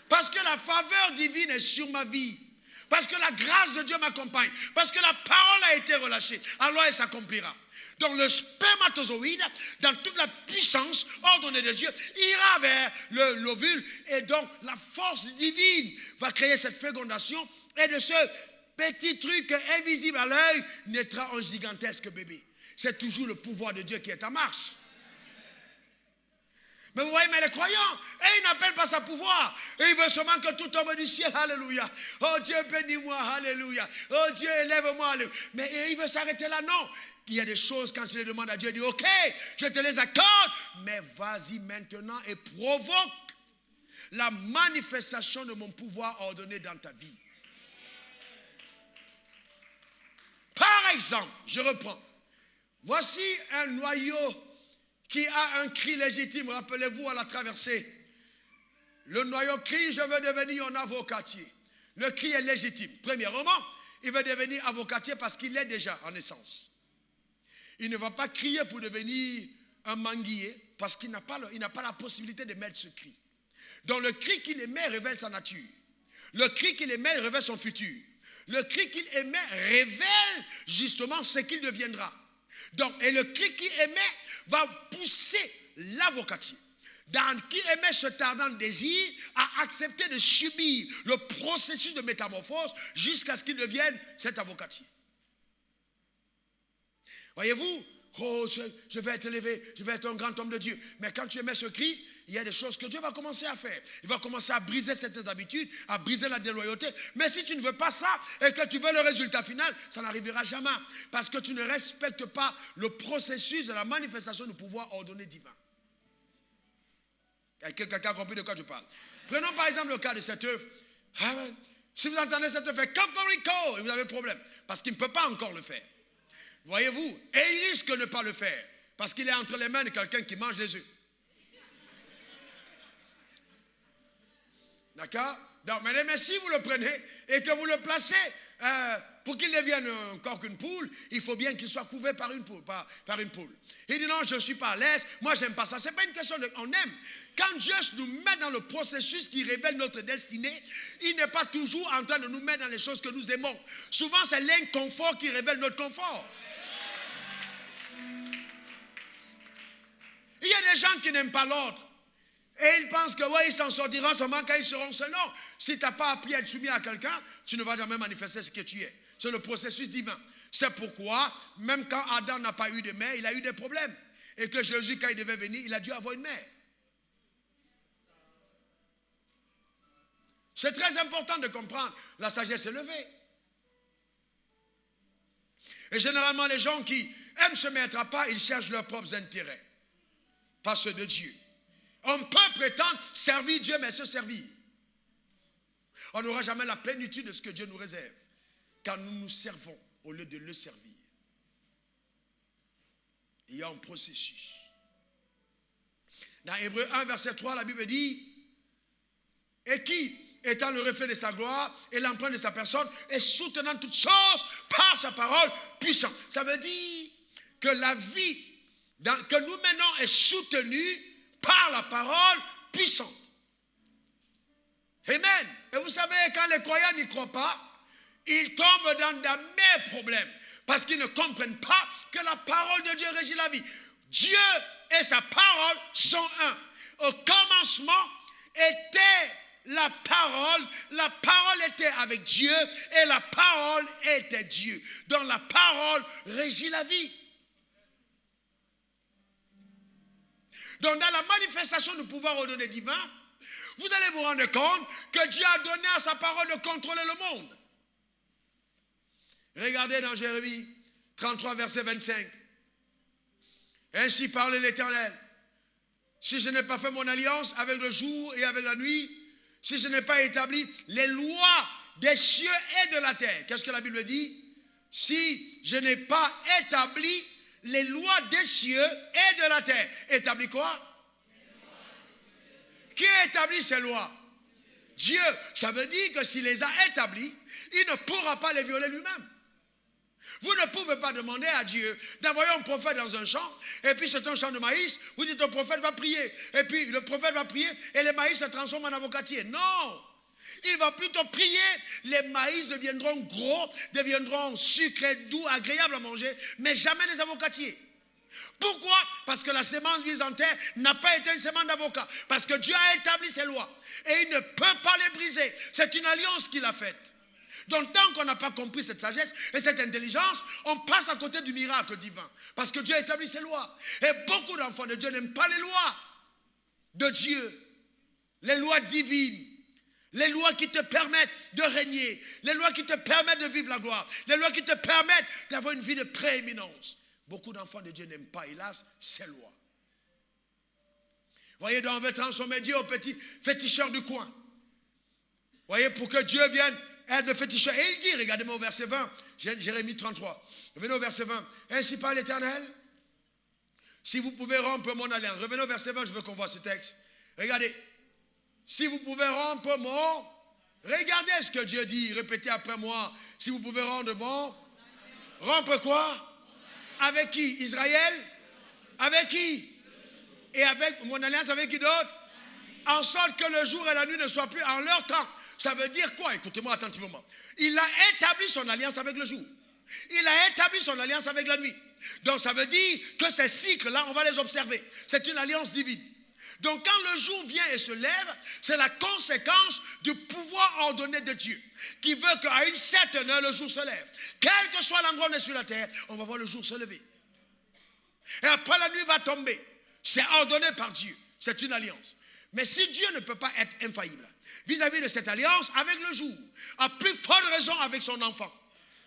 Parce que la faveur divine est sur ma vie. Parce que la grâce de Dieu m'accompagne. Parce que la parole a été relâchée. Alors elle s'accomplira. Donc le spermatozoïde, dans toute la puissance ordonnée de Dieu, ira vers l'ovule. Et donc la force divine va créer cette fécondation. Et de ce petit truc invisible à l'œil, naîtra un gigantesque bébé. C'est toujours le pouvoir de Dieu qui est en marche. Mais vous voyez, mais les croyants, ils n'appellent pas ça pouvoir. Et ils veulent seulement que tout tombe du ciel, alléluia. Oh Dieu, bénis-moi, alléluia. Oh Dieu, élève-moi, alléluia. Mais il veut s'arrêter là, non. Il y a des choses, quand tu les demandes à Dieu, il dit, ok, je te les accorde, mais vas-y maintenant et provoque la manifestation de mon pouvoir ordonné dans ta vie. Par exemple, je reprends. Voici un noyau qui a un cri légitime. Rappelez-vous à la traversée. Le noyau crie, je veux devenir un avocatier. Le cri est légitime. Premièrement, il veut devenir avocatier parce qu'il l'est déjà en essence. Il ne va pas crier pour devenir un manguier parce qu'il n'a pas la possibilité de mettre ce cri. Donc le cri qu'il émet révèle sa nature. Le cri qu'il émet révèle son futur. Le cri qu'il émet révèle justement ce qu'il deviendra. Donc, et le cri qu'il émet va pousser l'avocatier, qui émet ce tardant désir, à accepter de subir le processus de métamorphose jusqu'à ce qu'il devienne cet avocatier. Voyez-vous, oh, je vais être élevé, je vais être un grand homme de Dieu. Mais quand tu émets ce cri, il y a des choses que Dieu va commencer à faire. Il va commencer à briser certaines habitudes, à briser la déloyauté. Mais si tu ne veux pas ça et que tu veux le résultat final, ça n'arrivera jamais. Parce que tu ne respectes pas le processus de la manifestation du pouvoir ordonné divin. Il y a quelqu'un qui a compris de quoi je parle. Prenons par exemple le cas de cette œuvre. Si vous entendez cette œuvre faire cocorico, vous avez un problème. Parce qu'il ne peut pas encore le faire. Voyez-vous, et il risque de ne pas le faire. Parce qu'il est entre les mains de quelqu'un qui mange les œufs. D'accord? Donc, mais si vous le prenez et que vous le placez pour qu'il devienne encore qu'une poule, il faut bien qu'il soit couvert par une poule. Par une poule. Il dit non, je ne suis pas à l'aise, moi je n'aime pas ça. Ce n'est pas une question de on aime. Quand Dieu nous met dans le processus qui révèle notre destinée, il n'est pas toujours en train de nous mettre dans les choses que nous aimons. Souvent, c'est l'inconfort qui révèle notre confort. Il y a des gens qui n'aiment pas l'ordre. Et ils pensent que ouais, ils s'en sortiront seulement quand ils seront seuls. Non, si tu n'as pas appris à être soumis à quelqu'un, tu ne vas jamais manifester ce que tu es. C'est le processus divin. C'est pourquoi, même quand Adam n'a pas eu de mère, il a eu des problèmes. Et que Jésus, quand il devait venir, il a dû avoir une mère. C'est très important de comprendre. La sagesse élevée. Et généralement, les gens qui aiment se mettre à part, ils cherchent leurs propres intérêts. Pas ceux de Dieu. On peut prétendre servir Dieu, mais se servir. On n'aura jamais la plénitude de ce que Dieu nous réserve. Car nous nous servons au lieu de le servir. Il y a un processus. Dans Hébreux 1, verset 3, la Bible dit, et qui, étant le reflet de sa gloire et l'empreinte de sa personne, et soutenant toutes choses par sa parole puissante. Ça veut dire que la vie que nous menons est soutenue par la parole puissante. Amen. Et vous savez, quand les croyants n'y croient pas, ils tombent dans des problèmes parce qu'ils ne comprennent pas que la parole de Dieu régit la vie. Dieu et sa parole sont un. Au commencement était la parole était avec Dieu et la parole était Dieu. Donc la parole régit la vie. Donc dans la manifestation du pouvoir ordonné divin, vous allez vous rendre compte que Dieu a donné à sa parole de contrôler le monde. Regardez dans Jérémie 33, verset 25. Ainsi parle l'Éternel. Si je n'ai pas fait mon alliance avec le jour et avec la nuit, si je n'ai pas établi les lois des cieux et de la terre. Qu'est-ce que la Bible dit? Si je n'ai pas établi les lois des cieux et de la terre. Établi quoi? Qui a établi ces lois? Dieu. Ça veut dire que s'il les a établies, il ne pourra pas les violer lui-même. Vous ne pouvez pas demander à Dieu d'envoyer un prophète dans un champ, et puis c'est un champ de maïs, vous dites au prophète va prier, et puis le prophète va prier, et les maïs se transforment en avocatier. Non! Il va plutôt prier, les maïs deviendront gros, deviendront sucrés, doux, agréables à manger, mais jamais des avocatiers. Pourquoi? Parce que la sémence mise en terre n'a pas été une sémence d'avocat. Parce que Dieu a établi ses lois, et il ne peut pas les briser. C'est une alliance qu'il a faite. Donc tant qu'on n'a pas compris cette sagesse et cette intelligence, on passe à côté du miracle divin. Parce que Dieu a établi ses lois. Et beaucoup d'enfants de Dieu n'aiment pas les lois de Dieu. Les lois divines. Les lois qui te permettent de régner. Les lois qui te permettent de vivre la gloire. Les lois qui te permettent d'avoir une vie de prééminence. Beaucoup d'enfants de Dieu n'aiment pas, hélas, ces lois. Voyez, donc on veut transformer Dieu au petit féticheur du coin. Voyez, pour que Dieu vienne être le féticheur. Et il dit, regardez-moi au verset 20, Jérémie 33. Revenez au verset 20. Ainsi parle l'Éternel. Si vous pouvez rompre mon alliance. Revenez au verset 20, je veux qu'on voit ce texte. Regardez. Si vous pouvez rompre mon... Regardez ce que Dieu dit. Répétez après moi. Si vous pouvez rendre mon... Rompre quoi? Avec qui? Israël? Avec qui? Et avec mon alliance avec qui d'autre? En sorte que le jour et la nuit ne soient plus en leur temps. Ça veut dire quoi? Écoutez-moi attentivement. Il a établi son alliance avec le jour. Il a établi son alliance avec la nuit. Donc ça veut dire que ces cycles-là, on va les observer. C'est une alliance divine. Donc quand le jour vient et se lève, c'est la conséquence du pouvoir ordonné de Dieu, qui veut qu'à une certaine heure, le jour se lève. Quel que soit l'endroit où on est sur la terre, on va voir le jour se lever. Et après, la nuit va tomber. C'est ordonné par Dieu. C'est une alliance. Mais si Dieu ne peut pas être infaillible vis-à-vis de cette alliance avec le jour, à plus forte raison avec son enfant,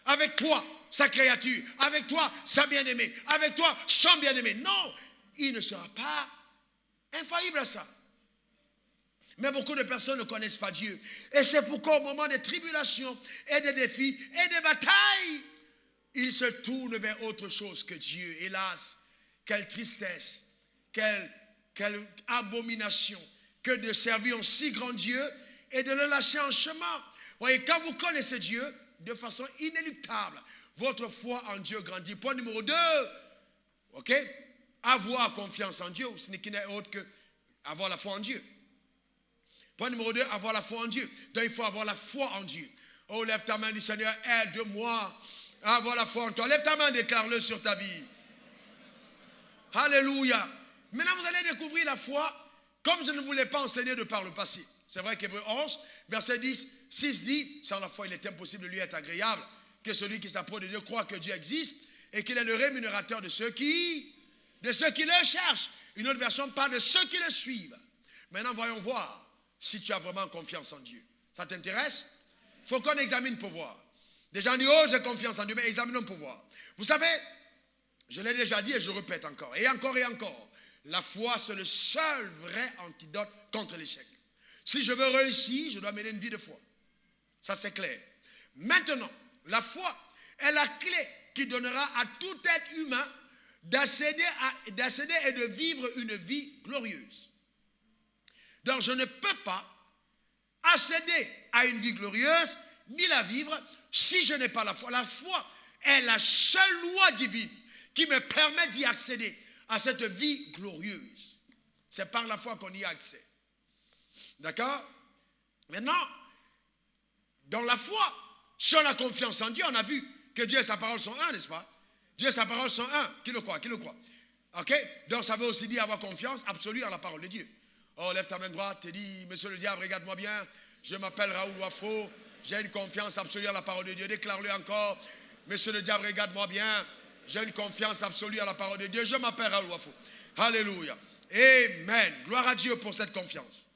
avec toi, sa créature, avec toi, sa bien-aimée, avec toi, son bien-aimé. Non, il ne sera pas infaillible à ça. Mais beaucoup de personnes ne connaissent pas Dieu. Et c'est pourquoi au moment des tribulations et des défis et des batailles, ils se tournent vers autre chose que Dieu. Hélas, quelle tristesse, quelle abomination que de servir un si grand Dieu et de le lâcher en chemin. Voyez, quand vous connaissez Dieu de façon inéluctable, votre foi en Dieu grandit. Point numéro 2, ok? Avoir confiance en Dieu, ce n'est autre que avoir la foi en Dieu. Point numéro 2, avoir la foi en Dieu. Donc il faut avoir la foi en Dieu. Oh, lève ta main, dis Seigneur, aide-moi à avoir la foi en toi. Lève ta main, déclare-le sur ta vie. Alléluia. Maintenant, vous allez découvrir la foi comme je ne vous l'ai pas enseigné de par le passé. C'est vrai qu'Hébreux 11, verset 6 dit, sans la foi, il est impossible de lui être agréable, que celui qui s'approche de Dieu croit que Dieu existe et qu'il est le rémunérateur de ceux qui le cherchent. Une autre version parle de ceux qui le suivent. Maintenant, voyons voir si tu as vraiment confiance en Dieu. Ça t'intéresse? Il faut qu'on examine pour voir. Des gens disent, oh, j'ai confiance en Dieu, mais examinons pour voir. Vous savez, je l'ai déjà dit et je répète encore, et encore et encore. La foi, c'est le seul vrai antidote contre l'échec. Si je veux réussir, je dois mener une vie de foi. Ça, c'est clair. Maintenant, la foi est la clé qui donnera à tout être humain d'accéder et de vivre une vie glorieuse. Donc je ne peux pas accéder à une vie glorieuse ni la vivre si je n'ai pas la foi. La foi est la seule loi divine qui me permet d'y accéder à cette vie glorieuse. C'est par la foi qu'on y a accès. D'accord? Maintenant, dans la foi, si on a confiance en Dieu, on a vu que Dieu et sa parole sont un, n'est-ce pas? Dieu et sa parole sont un. Qui le croit? Qui le croit? Ok? Donc ça veut aussi dire avoir confiance absolue en la parole de Dieu. Oh, lève ta main droite et dis, monsieur le diable, regarde-moi bien, je m'appelle Raoul Wafo, j'ai une confiance absolue en la parole de Dieu. Déclare-le encore, monsieur le diable, regarde-moi bien, j'ai une confiance absolue en la parole de Dieu, je m'appelle Raoul Wafo. Alléluia. Amen. Gloire à Dieu pour cette confiance.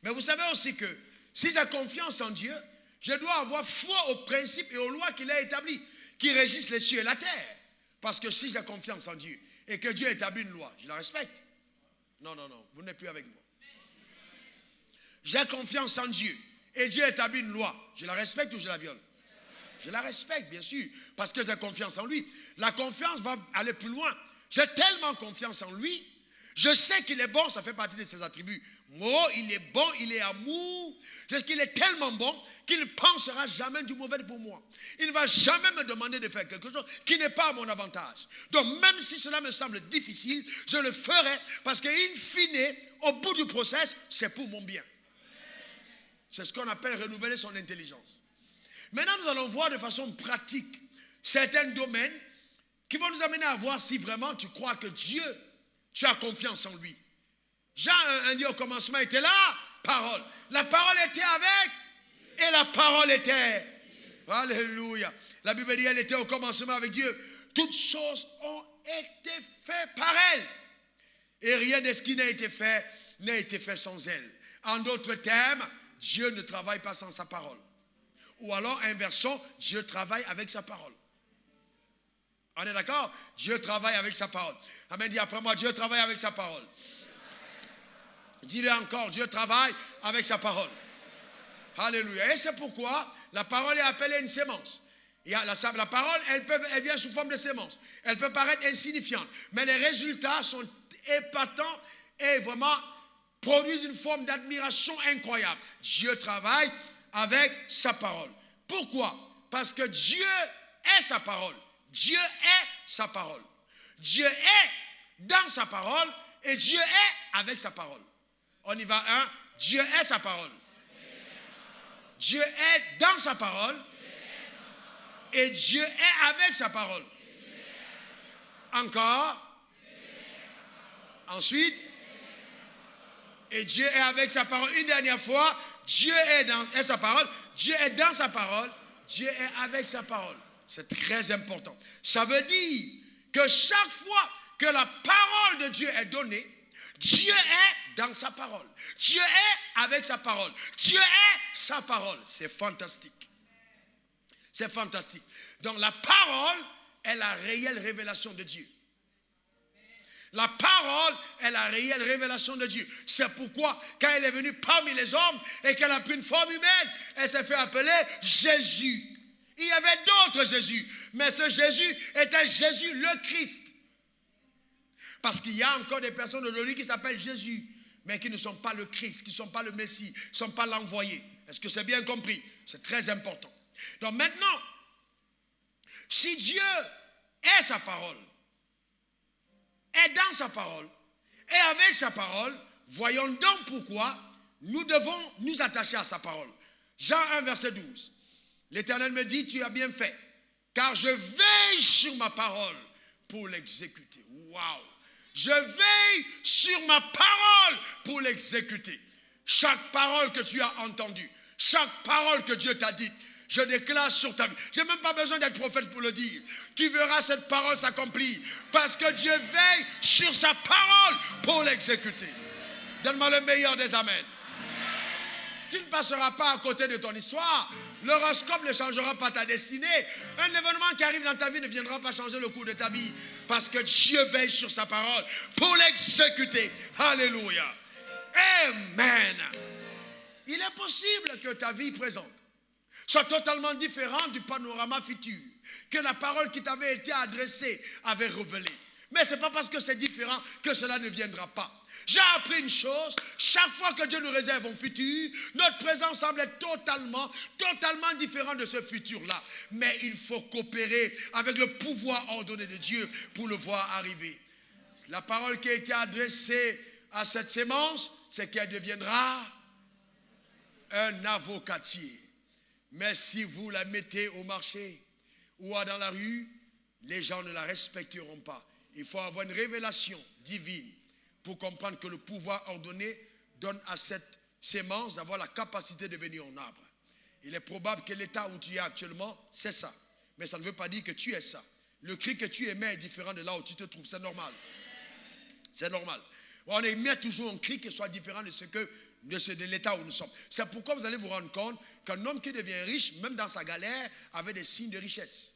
Mais vous savez aussi que si j'ai confiance en Dieu, je dois avoir foi aux principes et aux lois qu'il a établies, qui régissent les cieux et la terre. Parce que si j'ai confiance en Dieu et que Dieu établit une loi, je la respecte. Non, non, non, vous n'êtes plus avec moi. J'ai confiance en Dieu et Dieu établit une loi, je la respecte ou je la viole? Je la respecte, bien sûr, parce que j'ai confiance en lui. La confiance va aller plus loin. J'ai tellement confiance en lui, je sais qu'il est bon, ça fait partie de ses attributs. Oh, il est bon, il est amour. Je sais qu'il est tellement bon qu'il ne pensera jamais du mauvais pour moi. Il ne va jamais me demander de faire quelque chose qui n'est pas à mon avantage. Donc même si cela me semble difficile, je le ferai parce qu'in fine, au bout du process, c'est pour mon bien. C'est ce qu'on appelle renouveler son intelligence. Maintenant, nous allons voir de façon pratique certains domaines qui vont nous amener à voir si vraiment tu crois que Dieu, tu as confiance en lui. Jean a dit au commencement était là, parole. La parole était avec et la parole était. Alléluia. La Bible dit elle était au commencement avec Dieu. Toutes choses ont été faites par elle. Et rien de ce qui n'a été fait sans elle. En d'autres termes, Dieu ne travaille pas sans sa parole. Ou alors, inversons, Dieu travaille avec sa parole. On est d'accord? Dieu travaille avec sa parole. Amen, dis après moi, Dieu travaille avec sa parole. Dis-le encore, Dieu travaille avec sa parole. Alléluia. Et c'est pourquoi la parole est appelée une sémence. La parole, elle vient sous forme de sémence. Elle peut paraître insignifiante, mais les résultats sont épatants et vraiment produisent une forme d'admiration incroyable. Dieu travaille avec sa parole. Pourquoi? Parce que Dieu est sa parole. Dieu est sa parole. Dieu est dans sa parole et Dieu est avec sa parole. On y va, un. Dieu est sa parole. Dieu est dans sa parole et Dieu est avec sa parole. Encore. Ensuite. Et Dieu est avec sa parole. Une dernière fois. Dieu est dans sa parole. Dieu est dans sa parole. Dieu est avec sa parole. C'est très important. Ça veut dire que chaque fois que la parole de Dieu est donnée, Dieu est dans sa parole. Dieu est avec sa parole. Dieu est sa parole. C'est fantastique. C'est fantastique. Donc la parole est la réelle révélation de Dieu. La parole est la réelle révélation de Dieu. C'est pourquoi, quand elle est venue parmi les hommes et qu'elle a pris une forme humaine, elle s'est fait appeler Jésus. Il y avait d'autres Jésus, mais ce Jésus était Jésus le Christ. Parce qu'il y a encore des personnes aujourd'hui qui s'appellent Jésus, mais qui ne sont pas le Christ, qui ne sont pas le Messie, qui ne sont pas l'envoyé. Est-ce que c'est bien compris? C'est très important. Donc maintenant, si Dieu est sa parole, est dans sa parole, et avec sa parole, voyons donc pourquoi nous devons nous attacher à sa parole. Jean 1, verset 12. L'Éternel me dit, tu as bien fait, car je veille sur ma parole pour l'exécuter. Waouh! Je veille sur ma parole pour l'exécuter. Chaque parole que tu as entendue, chaque parole que Dieu t'a dite, je déclare sur ta vie. Je n'ai même pas besoin d'être prophète pour le dire. Tu verras cette parole s'accomplir. Parce que Dieu veille sur sa parole pour l'exécuter. Donne-moi le meilleur des amens. Tu ne passeras pas à côté de ton histoire. L'horoscope ne changera pas ta destinée. Un événement qui arrive dans ta vie ne viendra pas changer le cours de ta vie. Parce que Dieu veille sur sa parole pour l'exécuter. Alléluia. Amen. Il est possible que ta vie présente soit totalement différente du panorama futur que la parole qui t'avait été adressée avait révélé. Mais ce n'est pas parce que c'est différent que cela ne viendra pas. J'ai appris une chose, chaque fois que Dieu nous réserve un futur, notre présent semble être totalement différent de ce futur-là. Mais il faut coopérer avec le pouvoir ordonné de Dieu pour le voir arriver. La parole qui a été adressée à cette sémence, c'est qu'elle deviendra un avocatier. Mais si vous la mettez au marché ou dans la rue, les gens ne la respecteront pas. Il faut avoir une révélation divine pour comprendre que le pouvoir ordonné donne à cette sémence d'avoir la capacité de devenir un arbre. Il est probable que l'état où tu es actuellement, c'est ça. Mais ça ne veut pas dire que tu es ça. Le cri que tu émets est différent de là où tu te trouves. C'est normal. C'est normal. On émet toujours un cri qui soit différent de l'état où nous sommes. C'est pourquoi vous allez vous rendre compte qu'un homme qui devient riche, même dans sa galère, avait des signes de richesse.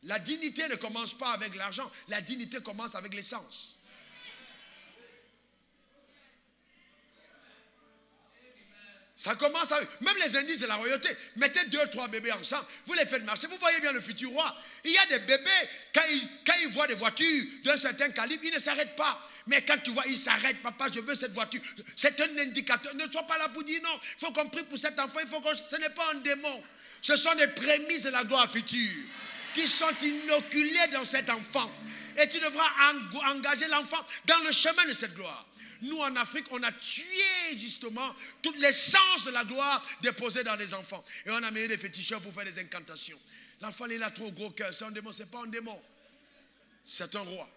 La dignité ne commence pas avec l'argent. La dignité commence avec l'essence. Ça commence avec... Même les indices de la royauté, mettez 2, 3 bébés ensemble, vous les faites marcher, vous voyez bien le futur roi. Il y a des bébés, quand ils voient des voitures d'un certain calibre, ils ne s'arrêtent pas. Mais quand tu vois, ils s'arrêtent, papa, je veux cette voiture. C'est un indicateur. Ne sois pas là pour dire non, il faut qu'on prie pour cet enfant, ce n'est pas un démon. Ce sont des prémices de la gloire future qui sont inoculées dans cet enfant. Et tu devras engager l'enfant dans le chemin de cette gloire. Nous, en Afrique, on a tué justement toute l'essence de la gloire déposée dans les enfants. Et on a mis des féticheurs pour faire des incantations. L'enfant, il a trop gros cœur. C'est un démon, ce n'est pas un démon. C'est un roi.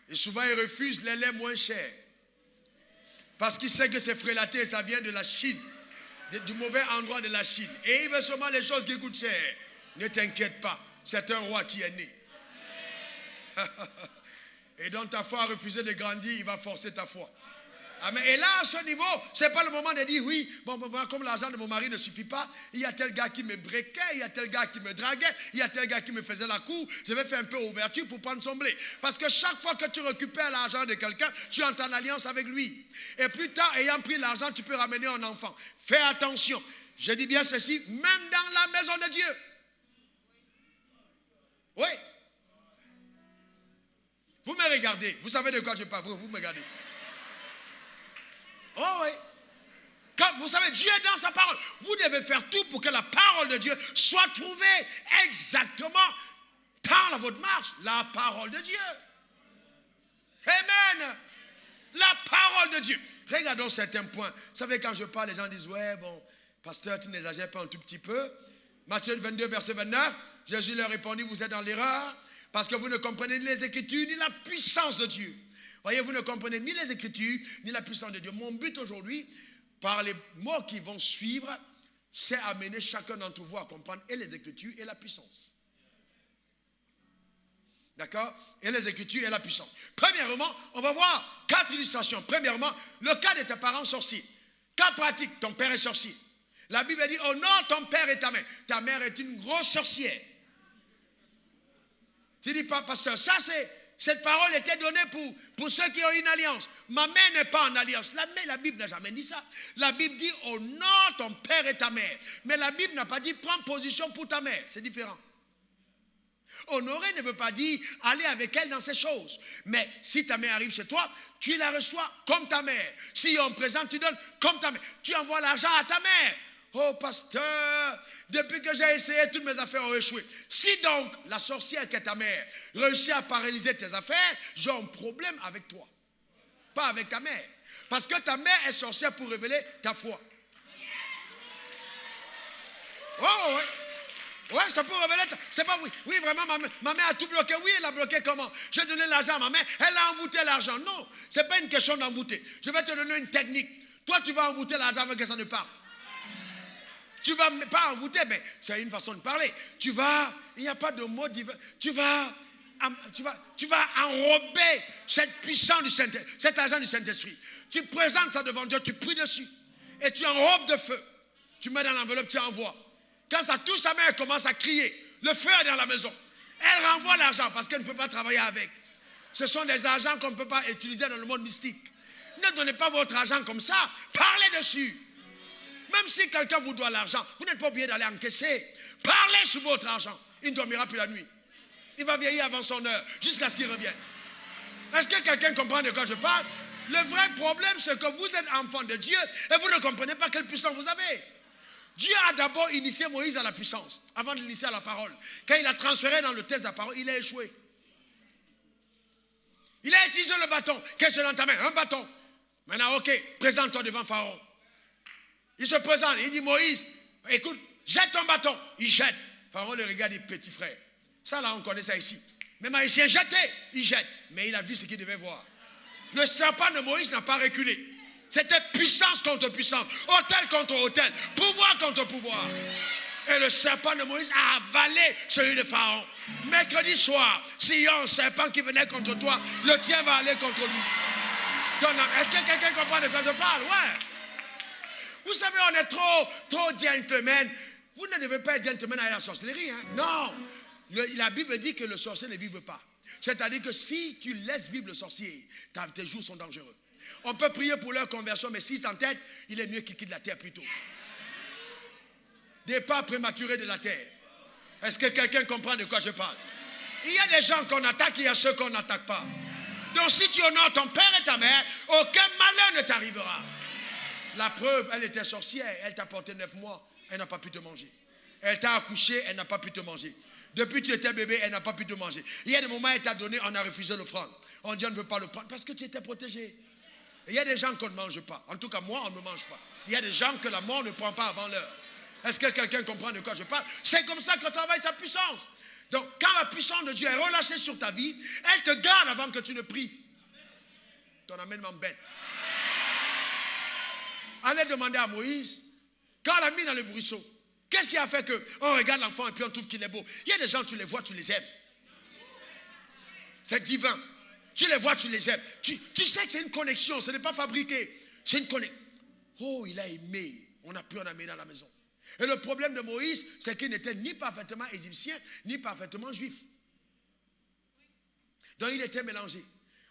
Et souvent, il refuse les laits moins chers. Parce qu'il sait que c'est frélaté et ça vient de la Chine. Du mauvais endroit de la Chine. Et il veut seulement les choses qui coûtent cher. Ne t'inquiète pas. C'est un roi qui est né. Et donc ta foi a refusé de grandir, il va forcer ta foi. Amen. Et là, à ce niveau, ce n'est pas le moment de dire oui, bon, comme l'argent de mon mari ne suffit pas, il y a tel gars qui me brequait, il y a tel gars qui me draguait, il y a tel gars qui me faisait la cour, je vais faire un peu ouverture pour prendre son blé. Parce que chaque fois que tu récupères l'argent de quelqu'un, tu es en alliance avec lui. Et plus tard, ayant pris l'argent, tu peux ramener un enfant. Fais attention. Je dis bien ceci, même dans la maison de Dieu. Oui. Vous me regardez, vous savez de quoi je parle, vous me regardez. Oh oui. Comme vous savez, Dieu est dans sa parole. Vous devez faire tout pour que la parole de Dieu soit trouvée exactement dans votre marche. La parole de Dieu. Amen. La parole de Dieu. Regardons certains points. Vous savez, quand je parle, les gens disent, ouais, bon, pasteur, tu n'exagères pas un tout petit peu. Matthieu 22, verset 29, Jésus leur répondit, vous êtes dans l'erreur. Parce que vous ne comprenez ni les Écritures, ni la puissance de Dieu. Voyez, vous ne comprenez ni les Écritures, ni la puissance de Dieu. Mon but aujourd'hui, par les mots qui vont suivre, c'est amener chacun d'entre vous à comprendre et les Écritures et la puissance. D'accord? Et les Écritures et la puissance. Premièrement, on va voir 4 illustrations. Premièrement, le cas de tes parents sorciers. Cas pratique, ton père est sorcier. La Bible dit, oh non, ton père et ta mère. Ta mère est une grosse sorcière. Tu dis pas, pasteur, cette parole était donnée pour ceux qui ont une alliance. Ma mère n'est pas en alliance. La Bible n'a jamais dit ça. La Bible dit, honore ton père et ta mère. Mais la Bible n'a pas dit, prends position pour ta mère. C'est différent. Honorer ne veut pas dire aller avec elle dans ces choses. Mais si ta mère arrive chez toi, tu la reçois comme ta mère. Si on présente, tu donnes comme ta mère. Tu envoies l'argent à ta mère. Oh pasteur, depuis que j'ai essayé, toutes mes affaires ont échoué. Si donc la sorcière qui est ta mère réussit à paralyser tes affaires, j'ai un problème avec toi. Pas avec ta mère. Parce que ta mère est sorcière pour révéler ta foi. Oh oui. Ouais, ça peut révéler. C'est pas oui. Oui, vraiment, ma mère a tout bloqué. Oui, elle a bloqué comment? J'ai donné l'argent à ma mère, elle a envoûté l'argent. Non, c'est pas une question d'envoûter. Je vais te donner une technique. Toi, tu vas envoûter l'argent avant que ça ne parte. Tu ne vas pas envoûter, mais c'est une façon de parler. Il n'y a pas de mot divin. Tu vas enrober cette puissance du Saint-Esprit, cet argent du Saint-Esprit. Tu présentes ça devant Dieu, tu pries dessus. Et tu enrobes de feu. Tu mets dans l'enveloppe, tu envoies. Quand ça touche sa mère, elle commence à crier. Le feu est dans la maison. Elle renvoie l'argent parce qu'elle ne peut pas travailler avec. Ce sont des argents qu'on ne peut pas utiliser dans le monde mystique. Ne donnez pas votre argent comme ça. Parlez dessus. Même si quelqu'un vous doit l'argent, vous n'êtes pas obligé d'aller encaisser. Parlez sur votre argent. Il ne dormira plus la nuit. Il va vieillir avant son heure, jusqu'à ce qu'il revienne. Est-ce que quelqu'un comprend de quoi je parle? Le vrai problème, c'est que vous êtes enfant de Dieu et vous ne comprenez pas quelle puissance vous avez. Dieu a d'abord initié Moïse à la puissance, avant de l'initier à la parole. Quand il a transféré dans le test de la parole, il a échoué. Il a utilisé le bâton. Qu'est-ce que dans ta main? Un bâton. Maintenant, ok, présente-toi devant Pharaon. Il se présente, il dit Moïse, écoute, jette ton bâton. Il jette. Pharaon le regarde, il dit petit frère. Ça là, on connaît ça ici. Même haïtien jeté, il jette. Mais il a vu ce qu'il devait voir. Le serpent de Moïse n'a pas reculé. C'était puissance contre puissance, autel contre autel, pouvoir contre pouvoir. Et le serpent de Moïse a avalé celui de Pharaon. Mercredi soir, s'il y a un serpent qui venait contre toi, le tien va aller contre lui. Est-ce que quelqu'un comprend de quoi je parle? Ouais. Vous savez, on est trop gentlemen. Vous ne devez pas être gentleman à la sorcellerie. Hein? Non. La Bible dit que le sorcier ne vive pas. C'est-à-dire que si tu laisses vivre le sorcier, tes jours sont dangereux. On peut prier pour leur conversion, mais s'ils s'entêtent, il est mieux qu'ils quittent la terre plus tôt. Départ prématuré de la terre. Est-ce que quelqu'un comprend de quoi je parle? Il y a des gens qu'on attaque, il y a ceux qu'on n'attaque pas. Donc si tu honores ton père et ta mère, aucun malheur ne t'arrivera. La preuve, elle était sorcière, elle t'a porté 9 mois, elle n'a pas pu te manger. Elle t'a accouché, elle n'a pas pu te manger. Depuis que tu étais bébé, elle n'a pas pu te manger. Il y a des moments, elle t'a donné, on a refusé l'offrande. On dit on ne veut pas le prendre parce que tu étais protégé. Il y a des gens qu'on ne mange pas. En tout cas, moi, on ne me mange pas. Il y a des gens que la mort ne prend pas avant l'heure. Est-ce que quelqu'un comprend de quoi je parle? C'est comme ça que travaille sa puissance. Donc, quand la puissance de Dieu est relâchée sur ta vie, elle te garde avant que tu ne pries. Ton amen m'embête. Allez demander à Moïse, quand on l'a mis dans le buisson, qu'est-ce qui a fait qu'on regarde l'enfant et puis on trouve qu'il est beau? Il y a des gens, tu les vois, tu les aimes. C'est divin. Tu les vois, tu les aimes. Tu sais que c'est une connexion, ce n'est pas fabriqué. C'est une connexion. Oh, il a aimé. On a pu en amener à la maison. Et le problème de Moïse, c'est qu'il n'était ni parfaitement égyptien, ni parfaitement juif. Donc il était mélangé.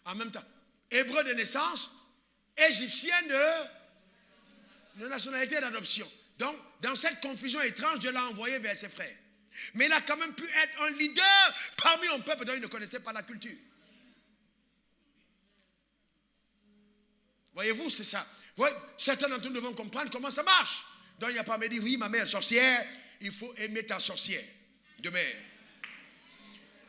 En même temps, hébreu de naissance, égyptien de nationalité d'adoption. Donc, dans cette confusion étrange, Dieu l'a envoyé vers ses frères. Mais il a quand même pu être un leader parmi un peuple dont il ne connaissait pas la culture. Voyez-vous, c'est ça. Voyez, certains d'entre nous devons comprendre comment ça marche. Donc, il n'y a pas à me dire, oui, ma mère est sorcière, il faut aimer ta sorcière de mère.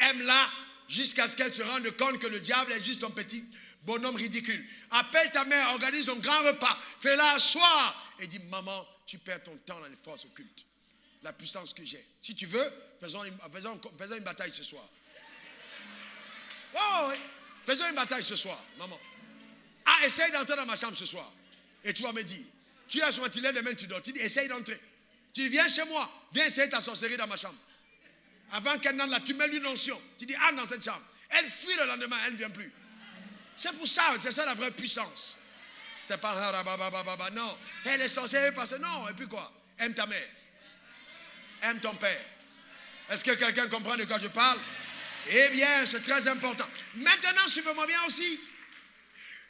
Aime-la jusqu'à ce qu'elle se rende compte que le diable est juste un petit bonhomme ridicule. Appelle ta mère, organise un grand repas, fais-la asseoir et dis, maman, tu perds ton temps dans les forces occultes. La puissance que j'ai. Si tu veux, faisons une bataille ce soir. Oh oui, faisons une bataille ce soir, maman. Ah, essaye d'entrer dans ma chambre ce soir. Et tu vas me dire, tu as son ventilateur, demain tu dors. Tu dis, essaye d'entrer. Tu dis, viens chez moi, viens essayer ta sorcellerie dans ma chambre. Avant qu'elle n'entre là, tu mets une onction. Tu dis, entre dans cette chambre. Elle fuit le lendemain, elle ne vient plus. C'est pour ça, c'est ça la vraie puissance. C'est pas non. Elle est sorcière parce que non. Et puis quoi? Aime ta mère. Aime ton père. Est-ce que quelqu'un comprend de quoi je parle? Eh bien, c'est très important. Maintenant, suivez-moi bien aussi.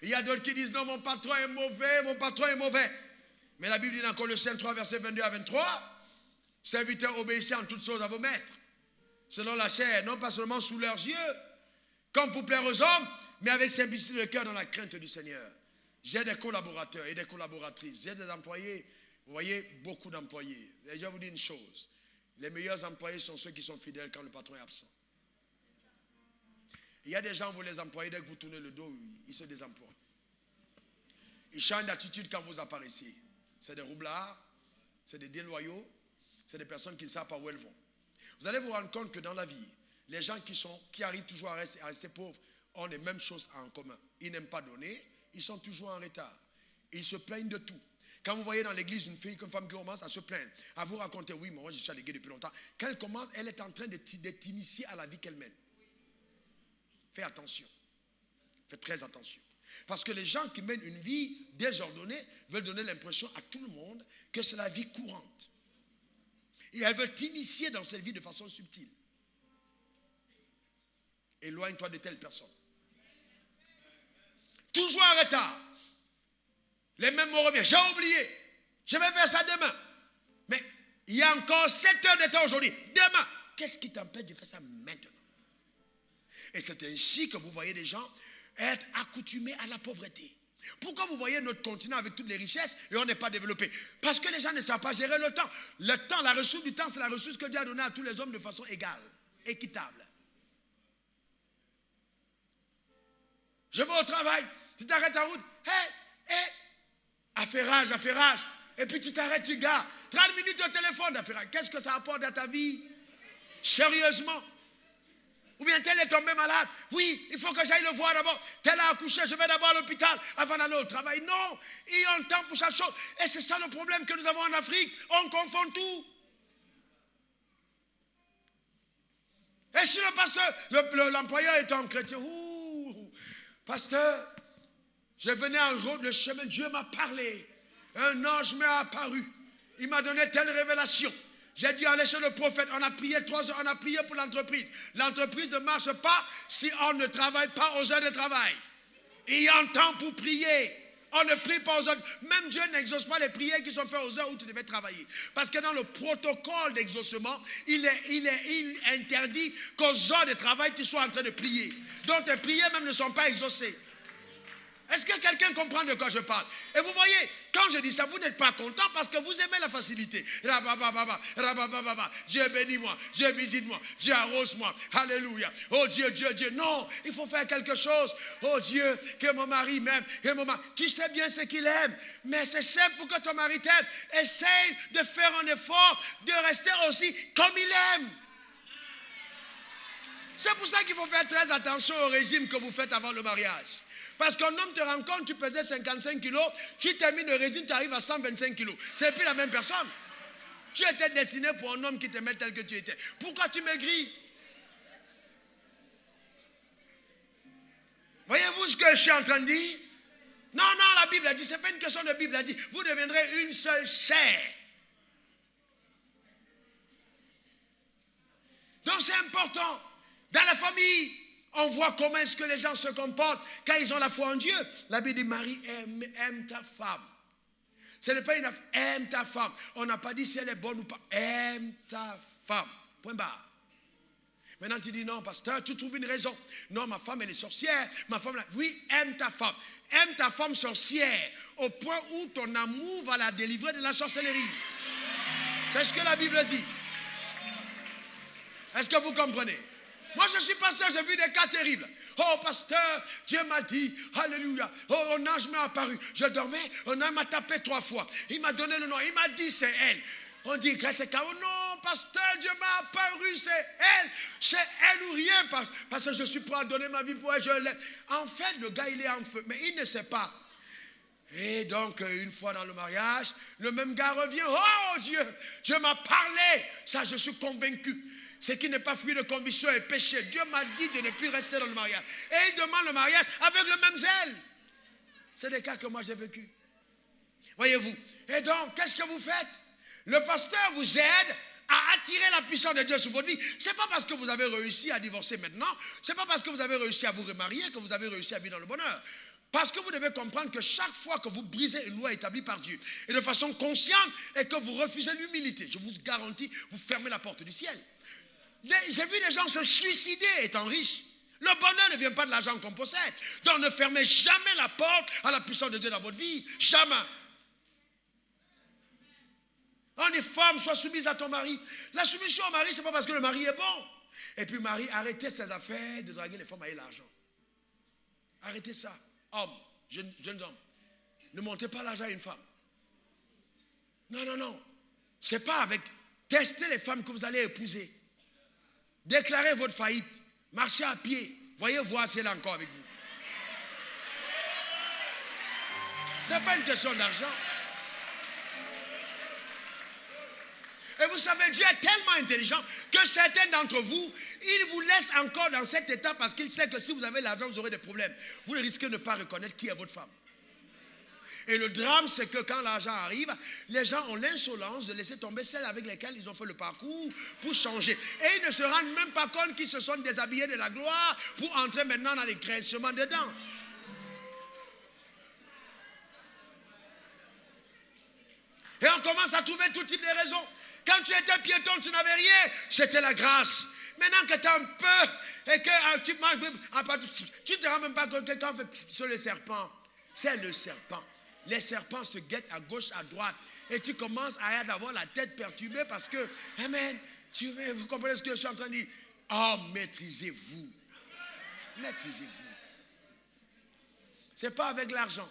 Il y a d'autres qui disent, non, mon patron est mauvais, mon patron est mauvais. Mais la Bible dit dans Colossiens 3, versets 22 à 23, serviteurs, obéissez en toutes choses à vos maîtres, selon la chair, non pas seulement sous leurs yeux, comme pour plaire aux hommes, mais avec simplicité de cœur dans la crainte du Seigneur. J'ai des collaborateurs et des collaboratrices, j'ai des employés, vous voyez, beaucoup d'employés. Et je vous dis une chose, les meilleurs employés sont ceux qui sont fidèles quand le patron est absent. Il y a des gens, vous les employez, dès que vous tournez le dos, ils se désemploient. Ils changent d'attitude quand vous apparaissez. C'est des roublards, c'est des déloyaux, c'est des personnes qui ne savent pas où elles vont. Vous allez vous rendre compte que dans la vie, les gens qui arrivent toujours à rester pauvres ont les mêmes choses en commun. Ils n'aiment pas donner, ils sont toujours en retard. Ils se plaignent de tout. Quand vous voyez dans l'église une femme qui commence à se plaindre, à vous raconter, oui, moi je suis allégué depuis longtemps, quand elle commence, elle est en train d'être initiée à la vie qu'elle mène. Fais attention. Fais très attention. Parce que les gens qui mènent une vie désordonnée veulent donner l'impression à tout le monde que c'est la vie courante. Et elles veulent t'initier dans cette vie de façon subtile. Éloigne-toi de telles personnes. Toujours en retard. Les mêmes mots reviennent. J'ai oublié. Je vais faire ça demain. Mais il y a encore 7 heures de temps aujourd'hui. Demain. Qu'est-ce qui t'empêche de faire ça maintenant? Et c'est ainsi que vous voyez des gens être accoutumés à la pauvreté. Pourquoi vous voyez notre continent avec toutes les richesses et on n'est pas développé? Parce que les gens ne savent pas gérer le temps. Le temps, la ressource du temps, c'est la ressource que Dieu a donnée à tous les hommes de façon égale, équitable. Je vais au travail, tu t'arrêtes en route, affairage. Et puis tu t'arrêtes, tu gares. 30 minutes au téléphone d'affairage. Qu'est-ce que ça apporte à ta vie? Sérieusement? Ou bien tel est tombé malade. Oui, il faut que j'aille le voir d'abord. Tel a accouché, je vais d'abord à l'hôpital avant d'aller au travail. Non, il y a un temps pour chaque chose. Et c'est ça le problème que nous avons en Afrique. On confond tout. Et si le pasteur, l'employeur est un chrétien, pasteur, je venais en route, le chemin, Dieu m'a parlé. Un ange m'est apparu. Il m'a donné telle révélation. J'ai dit aller chez le prophète, on a prié 3 heures, on a prié pour l'entreprise. L'entreprise ne marche pas si on ne travaille pas aux heures de travail. Il y a un temps pour prier. On ne prie pas aux heures. Même Dieu n'exauce pas les prières qui sont faites aux heures où tu devais travailler. Parce que dans le protocole d'exaucement, il interdit qu'aux heures de travail, tu sois en train de prier. Donc tes prières même ne sont pas exaucées. Est-ce que quelqu'un comprend de quoi je parle? Et vous voyez, quand je dis ça, vous n'êtes pas content parce que vous aimez la facilité. Dieu bénis-moi, Dieu visite-moi, Dieu arrose-moi. Alléluia. Oh Dieu, Dieu. Non, il faut faire quelque chose. Oh Dieu, que mon mari m'aime. Tu sais bien ce qu'il aime. Mais c'est simple pour que ton mari t'aime. Essaye de faire un effort, de rester aussi comme il aime. C'est pour ça qu'il faut faire très attention au régime que vous faites avant le mariage. Parce qu'un homme te rencontre, tu pesais 55 kilos, tu termines le régime, tu arrives à 125 kilos. C'est plus la même personne. Tu étais destiné pour un homme qui t'aimait tel que tu étais. Pourquoi tu maigris? Voyez-vous ce que je suis en train de dire? Non, la Bible a dit, ce n'est pas une question de Bible, elle a dit, vous deviendrez une seule chair. Donc c'est important. Dans la famille, on voit comment est-ce que les gens se comportent quand ils ont la foi en Dieu. La Bible dit, Marie, aime ta femme. Ce n'est pas une affaire, aime ta femme. On n'a pas dit si elle est bonne ou pas. Aime ta femme. Point barre. Maintenant tu dis, non, pasteur, tu trouves une raison. Non, ma femme, elle est sorcière. Ma femme, oui, aime ta femme. Aime ta femme sorcière au point où ton amour va la délivrer de la sorcellerie. C'est ce que la Bible dit. Est-ce que vous comprenez? Moi, je suis pasteur, j'ai vu des cas terribles. Oh, pasteur, Dieu m'a dit, alléluia. Oh, un ange m'est apparu. Je dormais, un ange m'a tapé 3 fois. Il m'a donné le nom, il m'a dit, c'est elle. On dit que c'est oh non, pasteur, Dieu m'a apparu, c'est elle ou rien. Parce que je suis prêt à donner ma vie pour elle, je l'aime. En fait, le gars, il est en feu, mais il ne sait pas. Et donc, une fois dans le mariage, le même gars revient. Oh, Dieu m'a parlé. Ça, je suis convaincu. Ce qui n'est pas fruit de conviction est péché. Dieu m'a dit de ne plus rester dans le mariage. Et il demande le mariage avec le même zèle. C'est des cas que moi j'ai vécu. Voyez-vous. Et donc, qu'est-ce que vous faites? Le pasteur vous aide à attirer la puissance de Dieu sur votre vie. Ce n'est pas parce que vous avez réussi à divorcer maintenant, ce n'est pas parce que vous avez réussi à vous remarier que vous avez réussi à vivre dans le bonheur. Parce que vous devez comprendre que chaque fois que vous brisez une loi établie par Dieu, et de façon consciente, et que vous refusez l'humilité, je vous garantis, vous fermez la porte du ciel. J'ai vu des gens se suicider étant riches. Le bonheur ne vient pas de l'argent qu'on possède. Donc ne fermez jamais la porte à la puissance de Dieu dans votre vie. Jamais. Quand les femmes soient soumises à ton mari. La soumission au mari, ce n'est pas parce que le mari est bon. Et puis Marie, arrêtez ces affaires de draguer les femmes avec l'argent. Arrêtez ça. Hommes, jeunes hommes. Ne montez pas l'argent à une femme. Non. Ce n'est pas avec tester les femmes que vous allez épouser. Déclarez votre faillite. Marchez à pied. Voyez voir si elle est encore avec vous. Ce n'est pas une question d'argent. Et vous savez, Dieu est tellement intelligent que certains d'entre vous, il vous laisse encore dans cet état parce qu'il sait que si vous avez l'argent, vous aurez des problèmes. Vous risquez de ne pas reconnaître qui est votre femme. Et le drame, c'est que quand l'argent arrive, les gens ont l'insolence de laisser tomber celles avec lesquelles ils ont fait le parcours pour changer. Et ils ne se rendent même pas compte qu'ils se sont déshabillés de la gloire pour entrer maintenant dans les graissements dedans. Et on commence à trouver tout type de raisons. Quand tu étais piéton, tu n'avais rien, c'était la grâce. Maintenant que tu as un peu, et que tu manges, tu ne te rends même pas compte que quelqu'un fait sur le serpent. C'est le serpent. Les serpents se guettent à gauche, à droite. Et tu commences à avoir la tête perturbée parce que, amen, vous comprenez ce que je suis en train de dire? Oh, maîtrisez-vous. Maîtrisez-vous. Ce n'est pas avec l'argent.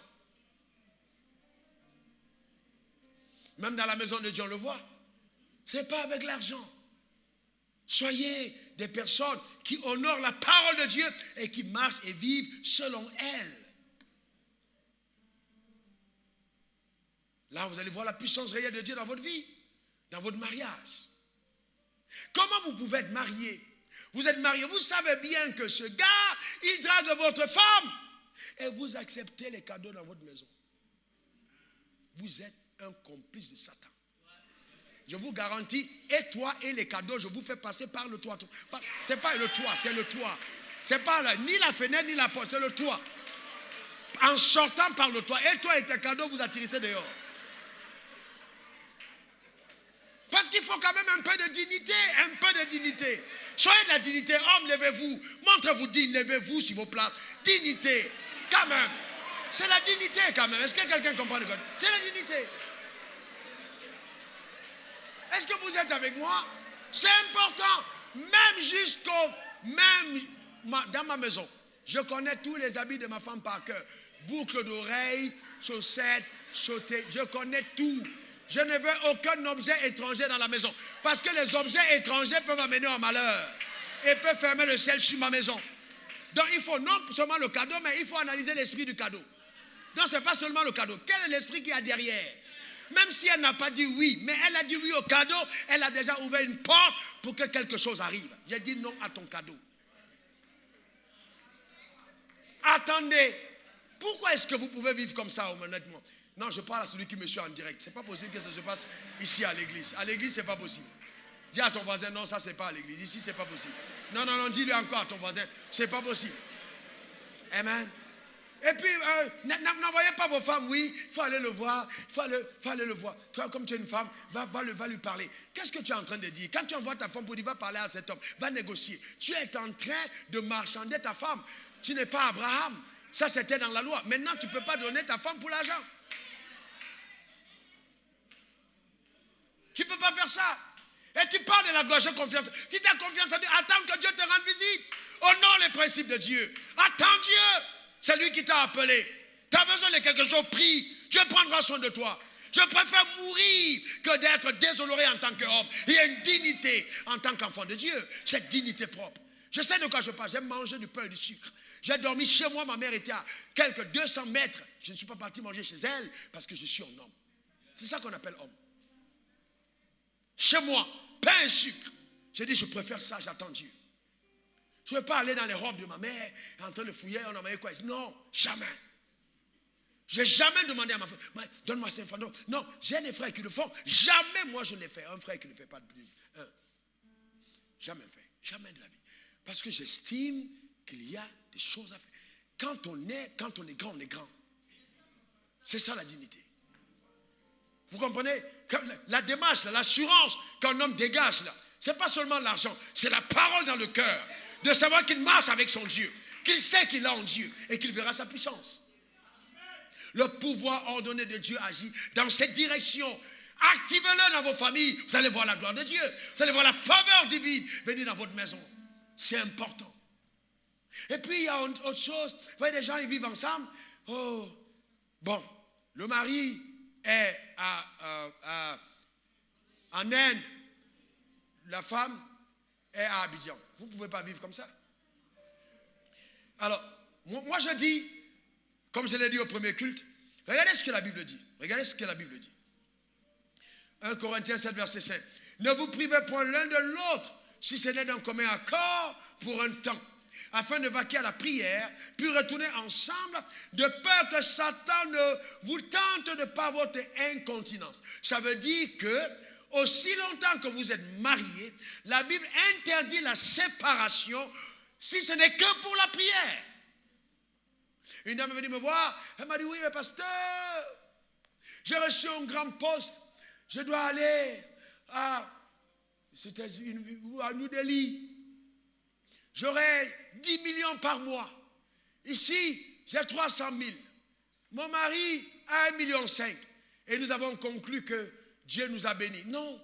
Même dans la maison de Dieu, on le voit. Ce n'est pas avec l'argent. Soyez des personnes qui honorent la parole de Dieu et qui marchent et vivent selon elle. Là, vous allez voir la puissance réelle de Dieu dans votre vie, dans votre mariage. Comment vous pouvez être marié? Vous êtes marié, vous savez bien que ce gars, il drague votre femme et vous acceptez les cadeaux dans votre maison. Vous êtes un complice de Satan. Je vous garantis, et toi et les cadeaux, je vous fais passer par le toit. Ce n'est pas le toit, c'est le toit. Ce n'est pas ni la fenêtre, ni la porte, c'est le toit. En sortant par le toit, et toi et tes cadeaux, vous atterrissez dehors. Parce qu'il faut quand même un peu de dignité, un peu de dignité. Soyez de la dignité, hommes, levez-vous. Montrez-vous digne, levez-vous sur vos places. Dignité, quand même. C'est la dignité quand même. Est-ce que quelqu'un comprend le code? C'est la dignité. Est-ce que vous êtes avec moi? C'est important. Même dans ma maison, je connais tous les habits de ma femme par cœur. Boucles d'oreilles, chaussettes, chaussées, je connais tout. Je ne veux aucun objet étranger dans la maison. Parce que les objets étrangers peuvent amener au malheur. Et peuvent fermer le ciel sur ma maison. Donc il faut non seulement le cadeau, mais il faut analyser l'esprit du cadeau. Donc ce n'est pas seulement le cadeau. Quel est l'esprit qu'il y a derrière? Même si elle n'a pas dit oui, mais elle a dit oui au cadeau, elle a déjà ouvert une porte pour que quelque chose arrive. J'ai dit non à ton cadeau. Attendez. Pourquoi est-ce que vous pouvez vivre comme ça, honnêtement? Non, je parle à celui qui me suit en direct. Ce n'est pas possible que ça se passe ici à l'église. À l'église, ce n'est pas possible. Dis à ton voisin, non, ça, ce n'est pas à l'église. Ici, ce n'est pas possible. Non, non, non, dis-lui encore à ton voisin, ce n'est pas possible. Amen. Et puis, n'envoyez pas vos femmes, oui, il faut aller le voir, il faut aller le voir. Toi, comme tu es une femme, va lui parler. Qu'est-ce que tu es en train de dire? Quand tu envoies ta femme pour dire, va parler à cet homme, va négocier. Tu es en train de marchander ta femme. Tu n'es pas Abraham. Ça, c'était dans la loi. Maintenant, tu ne peux pas donner ta femme pour l'argent. Tu ne peux pas faire ça. Et tu parles de la gauche confiance. Si tu as confiance en Dieu, attends que Dieu te rende visite. Honore les principes de Dieu. Attends Dieu. C'est lui qui t'a appelé. Tu as besoin de quelque chose, prie. Dieu prendra soin de toi. Je préfère mourir que d'être déshonoré en tant qu'homme. Il y a une dignité en tant qu'enfant de Dieu. Cette dignité propre. Je sais de quoi je parle. J'ai mangé du pain et du sucre. J'ai dormi chez moi. Ma mère était à quelques 200 mètres. Je ne suis pas parti manger chez elle parce que je suis un homme. C'est ça qu'on appelle homme. Chez moi, pain et sucre. J'ai dit, je préfère ça, j'attends Dieu. Je ne veux pas aller dans les robes de ma mère, en train de fouiller, on a envoyé quoi? Non, jamais. Je n'ai jamais demandé à ma femme, donne-moi 5 francs. Non, j'ai des frères qui le font. Jamais moi je l'ai fait. Un frère qui ne le fait pas de plus. Jamais fait. Jamais de la vie. Parce que j'estime qu'il y a des choses à faire. Quand on est grand, on est grand. C'est ça la dignité. Vous comprenez? La démarche, l'assurance qu'un homme dégage là, ce n'est pas seulement l'argent, c'est la parole dans le cœur. De savoir qu'il marche avec son Dieu, qu'il sait qu'il a en Dieu et qu'il verra sa puissance. Le pouvoir ordonné de Dieu agit dans cette direction. Activez-le dans vos familles, vous allez voir la gloire de Dieu. Vous allez voir la faveur divine venir dans votre maison. C'est important. Et puis il y a autre chose. Vous voyez, des gens, ils vivent ensemble. Oh, bon, le mari est en Inde, la femme est à Abidjan. Vous ne pouvez pas vivre comme ça. Alors, moi je dis, comme je l'ai dit au premier culte, regardez ce que la Bible dit. Regardez ce que la Bible dit. 1 Corinthiens 7, verset 5. Ne vous privez point l'un de l'autre, si ce n'est d'un commun accord pour un temps, afin de vaquer à la prière, puis retourner ensemble, de peur que Satan ne vous tente de par votre incontinence. Ça veut dire que, aussi longtemps que vous êtes mariés, la Bible interdit la séparation si ce n'est que pour la prière. Une dame est venue me voir, elle m'a dit, oui, mais pasteur, j'ai reçu un grand poste Je dois aller à New Delhi. J'aurai 10 millions par mois. Ici, j'ai 300 000. Mon mari a 1,5 million. Et nous avons conclu que Dieu nous a bénis. Non.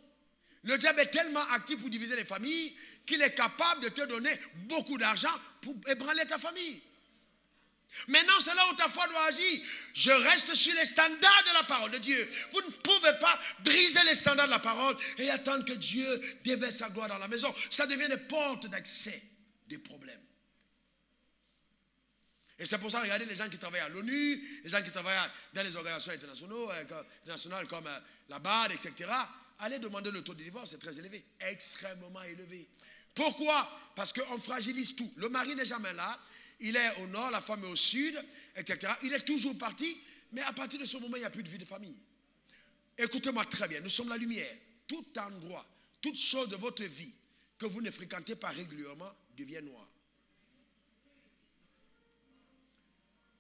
Le diable est tellement actif pour diviser les familles qu'il est capable de te donner beaucoup d'argent pour ébranler ta famille. Maintenant, c'est là où ta foi doit agir. Je reste sur les standards de la parole de Dieu. Vous ne pouvez pas briser les standards de la parole et attendre que Dieu déverse sa gloire dans la maison. Ça devient des portes d'accès des problèmes. Et c'est pour ça, regardez les gens qui travaillent à l'ONU, les gens qui travaillent dans les organisations internationales comme la BAD, etc. Allez demander le taux de divorce, c'est très élevé, extrêmement élevé. Pourquoi? Parce qu'on fragilise tout. Le mari n'est jamais là, il est au nord, la femme est au sud, etc. Il est toujours parti, mais à partir de ce moment, il n'y a plus de vie de famille. Écoutez-moi très bien, nous sommes la lumière. Tout endroit, toute chose de votre vie que vous ne fréquentez pas régulièrement devient noir.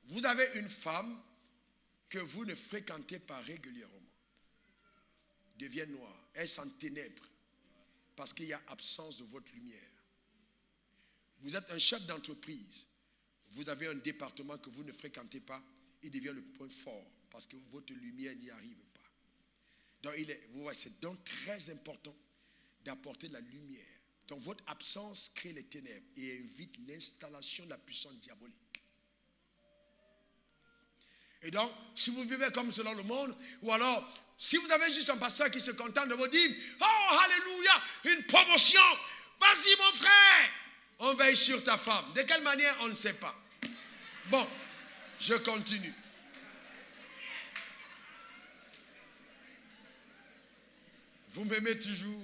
Vous avez une femme que vous ne fréquentez pas régulièrement, devient noire, elle est en ténèbres, parce qu'il y a absence de votre lumière. Vous êtes un chef d'entreprise, vous avez un département que vous ne fréquentez pas, il devient le point fort, parce que votre lumière n'y arrive pas. Donc, vous voyez, c'est donc très important d'apporter la lumière. Donc, votre absence crée les ténèbres et évite l'installation de la puissance diabolique. Et donc, si vous vivez comme selon le monde, ou alors, si vous avez juste un pasteur qui se contente de vous dire, oh, alléluia, une promotion, vas-y mon frère, on veille sur ta femme. De quelle manière, on ne sait pas. Bon, je continue. Vous m'aimez toujours?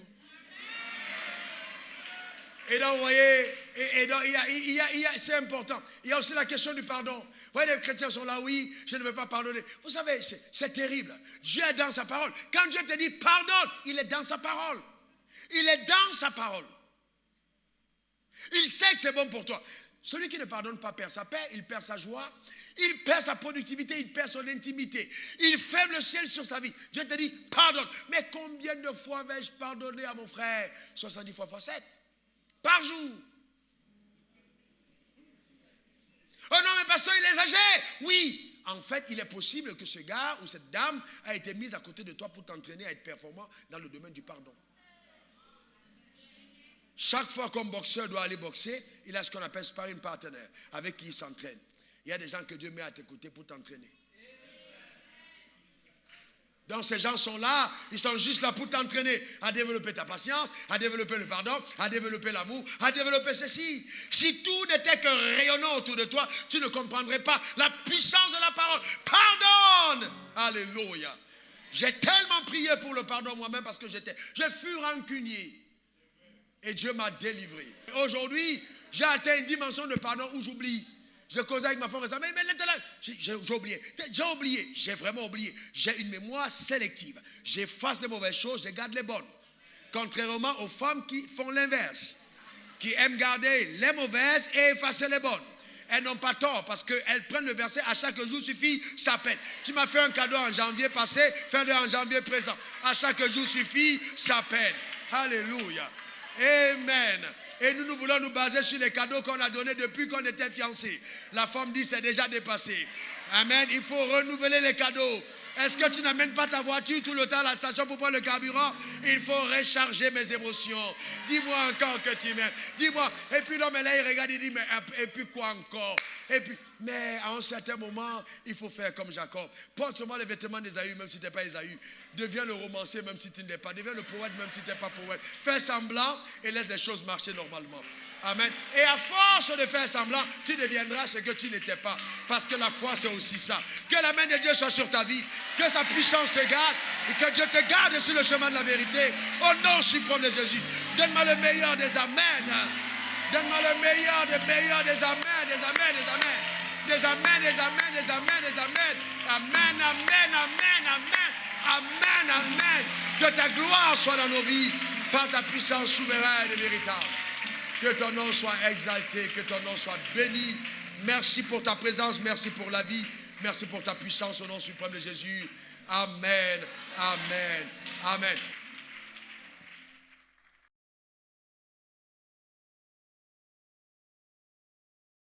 Et donc, vous voyez, c'est important. Il y a aussi la question du pardon. Vous voyez, les chrétiens sont là, oui, je ne veux pas pardonner. Vous savez, c'est terrible. Dieu est dans sa parole. Quand Dieu te dit pardonne, il est dans sa parole. Il est dans sa parole. Il sait que c'est bon pour toi. Celui qui ne pardonne pas perd sa paix, il perd sa joie, il perd sa productivité, il perd son intimité. Il ferme le ciel sur sa vie. Dieu te dit pardonne. Mais combien de fois vais-je pardonner à mon frère? 70 fois x 7 par jour. Oh non, mais pasteur, il est âgé. Oui, en fait, il est possible que ce gars ou cette dame a été mise à côté de toi pour t'entraîner à être performant dans le domaine du pardon. Chaque fois qu'un boxeur doit aller boxer, il a ce qu'on appelle sparring partner, avec qui il s'entraîne. Il y a des gens que Dieu met à tes côtés pour t'entraîner. Donc ces gens sont là, ils sont juste là pour t'entraîner à développer ta patience, à développer le pardon, à développer l'amour, à développer ceci. Si tout n'était que rayonnant autour de toi, tu ne comprendrais pas la puissance de la parole. Pardonne! Alléluia! J'ai tellement prié pour le pardon moi-même parce que je fus rancunier. Et Dieu m'a délivré. Aujourd'hui, j'ai atteint une dimension de pardon où j'oublie. Je causais avec ma femme récemment, mais j'ai oublié, j'ai vraiment oublié. J'ai une mémoire sélective. J'efface les mauvaises choses, je garde les bonnes. Contrairement aux femmes qui font l'inverse, qui aiment garder les mauvaises et effacer les bonnes. Elles n'ont pas tort parce qu'elles prennent le verset à chaque jour suffit sa peine. Tu m'as fait un cadeau en janvier passé, fais-le en janvier présent. À chaque jour suffit sa peine. Alléluia. Amen. Et nous voulons nous baser sur les cadeaux qu'on a donnés depuis qu'on était fiancés. La femme dit c'est déjà dépassé. Amen. Il faut renouveler les cadeaux. Est-ce que tu n'amènes pas ta voiture tout le temps à la station pour prendre le carburant? Il faut recharger mes émotions. Dis-moi encore que tu m'aimes. Dis-moi. Et puis l'homme là, il regarde, il dit, mais et puis quoi encore? Et puis, mais à un certain moment, il faut faire comme Jacob. Porte seulement les vêtements d'Ésaü, même si tu n'es pas Ésaü. Deviens le romancier, même si tu ne l'es pas. Deviens le poète, même si tu n'es pas poète. Fais semblant et laisse les choses marcher normalement. Amen. Et à force de faire semblant, tu deviendras ce que tu n'étais pas. Parce que la foi, c'est aussi ça. Que la main de Dieu soit sur ta vie. Que sa puissance te garde. Et que Dieu te garde sur le chemin de la vérité. Au nom suprême de Jésus. Donne-moi le meilleur des amens. Donne-moi le meilleur des meilleurs des amens. Des amens, des amens. Des amens, des amens, des amens, des amens. Amen, amen, amen, amen. Amen, amen. Que ta gloire soit dans nos vies. Par ta puissance souveraine et véritable. Que ton nom soit exalté, que ton nom soit béni. Merci pour ta présence, merci pour la vie, merci pour ta puissance au nom suprême de Jésus. Amen. Amen. Amen.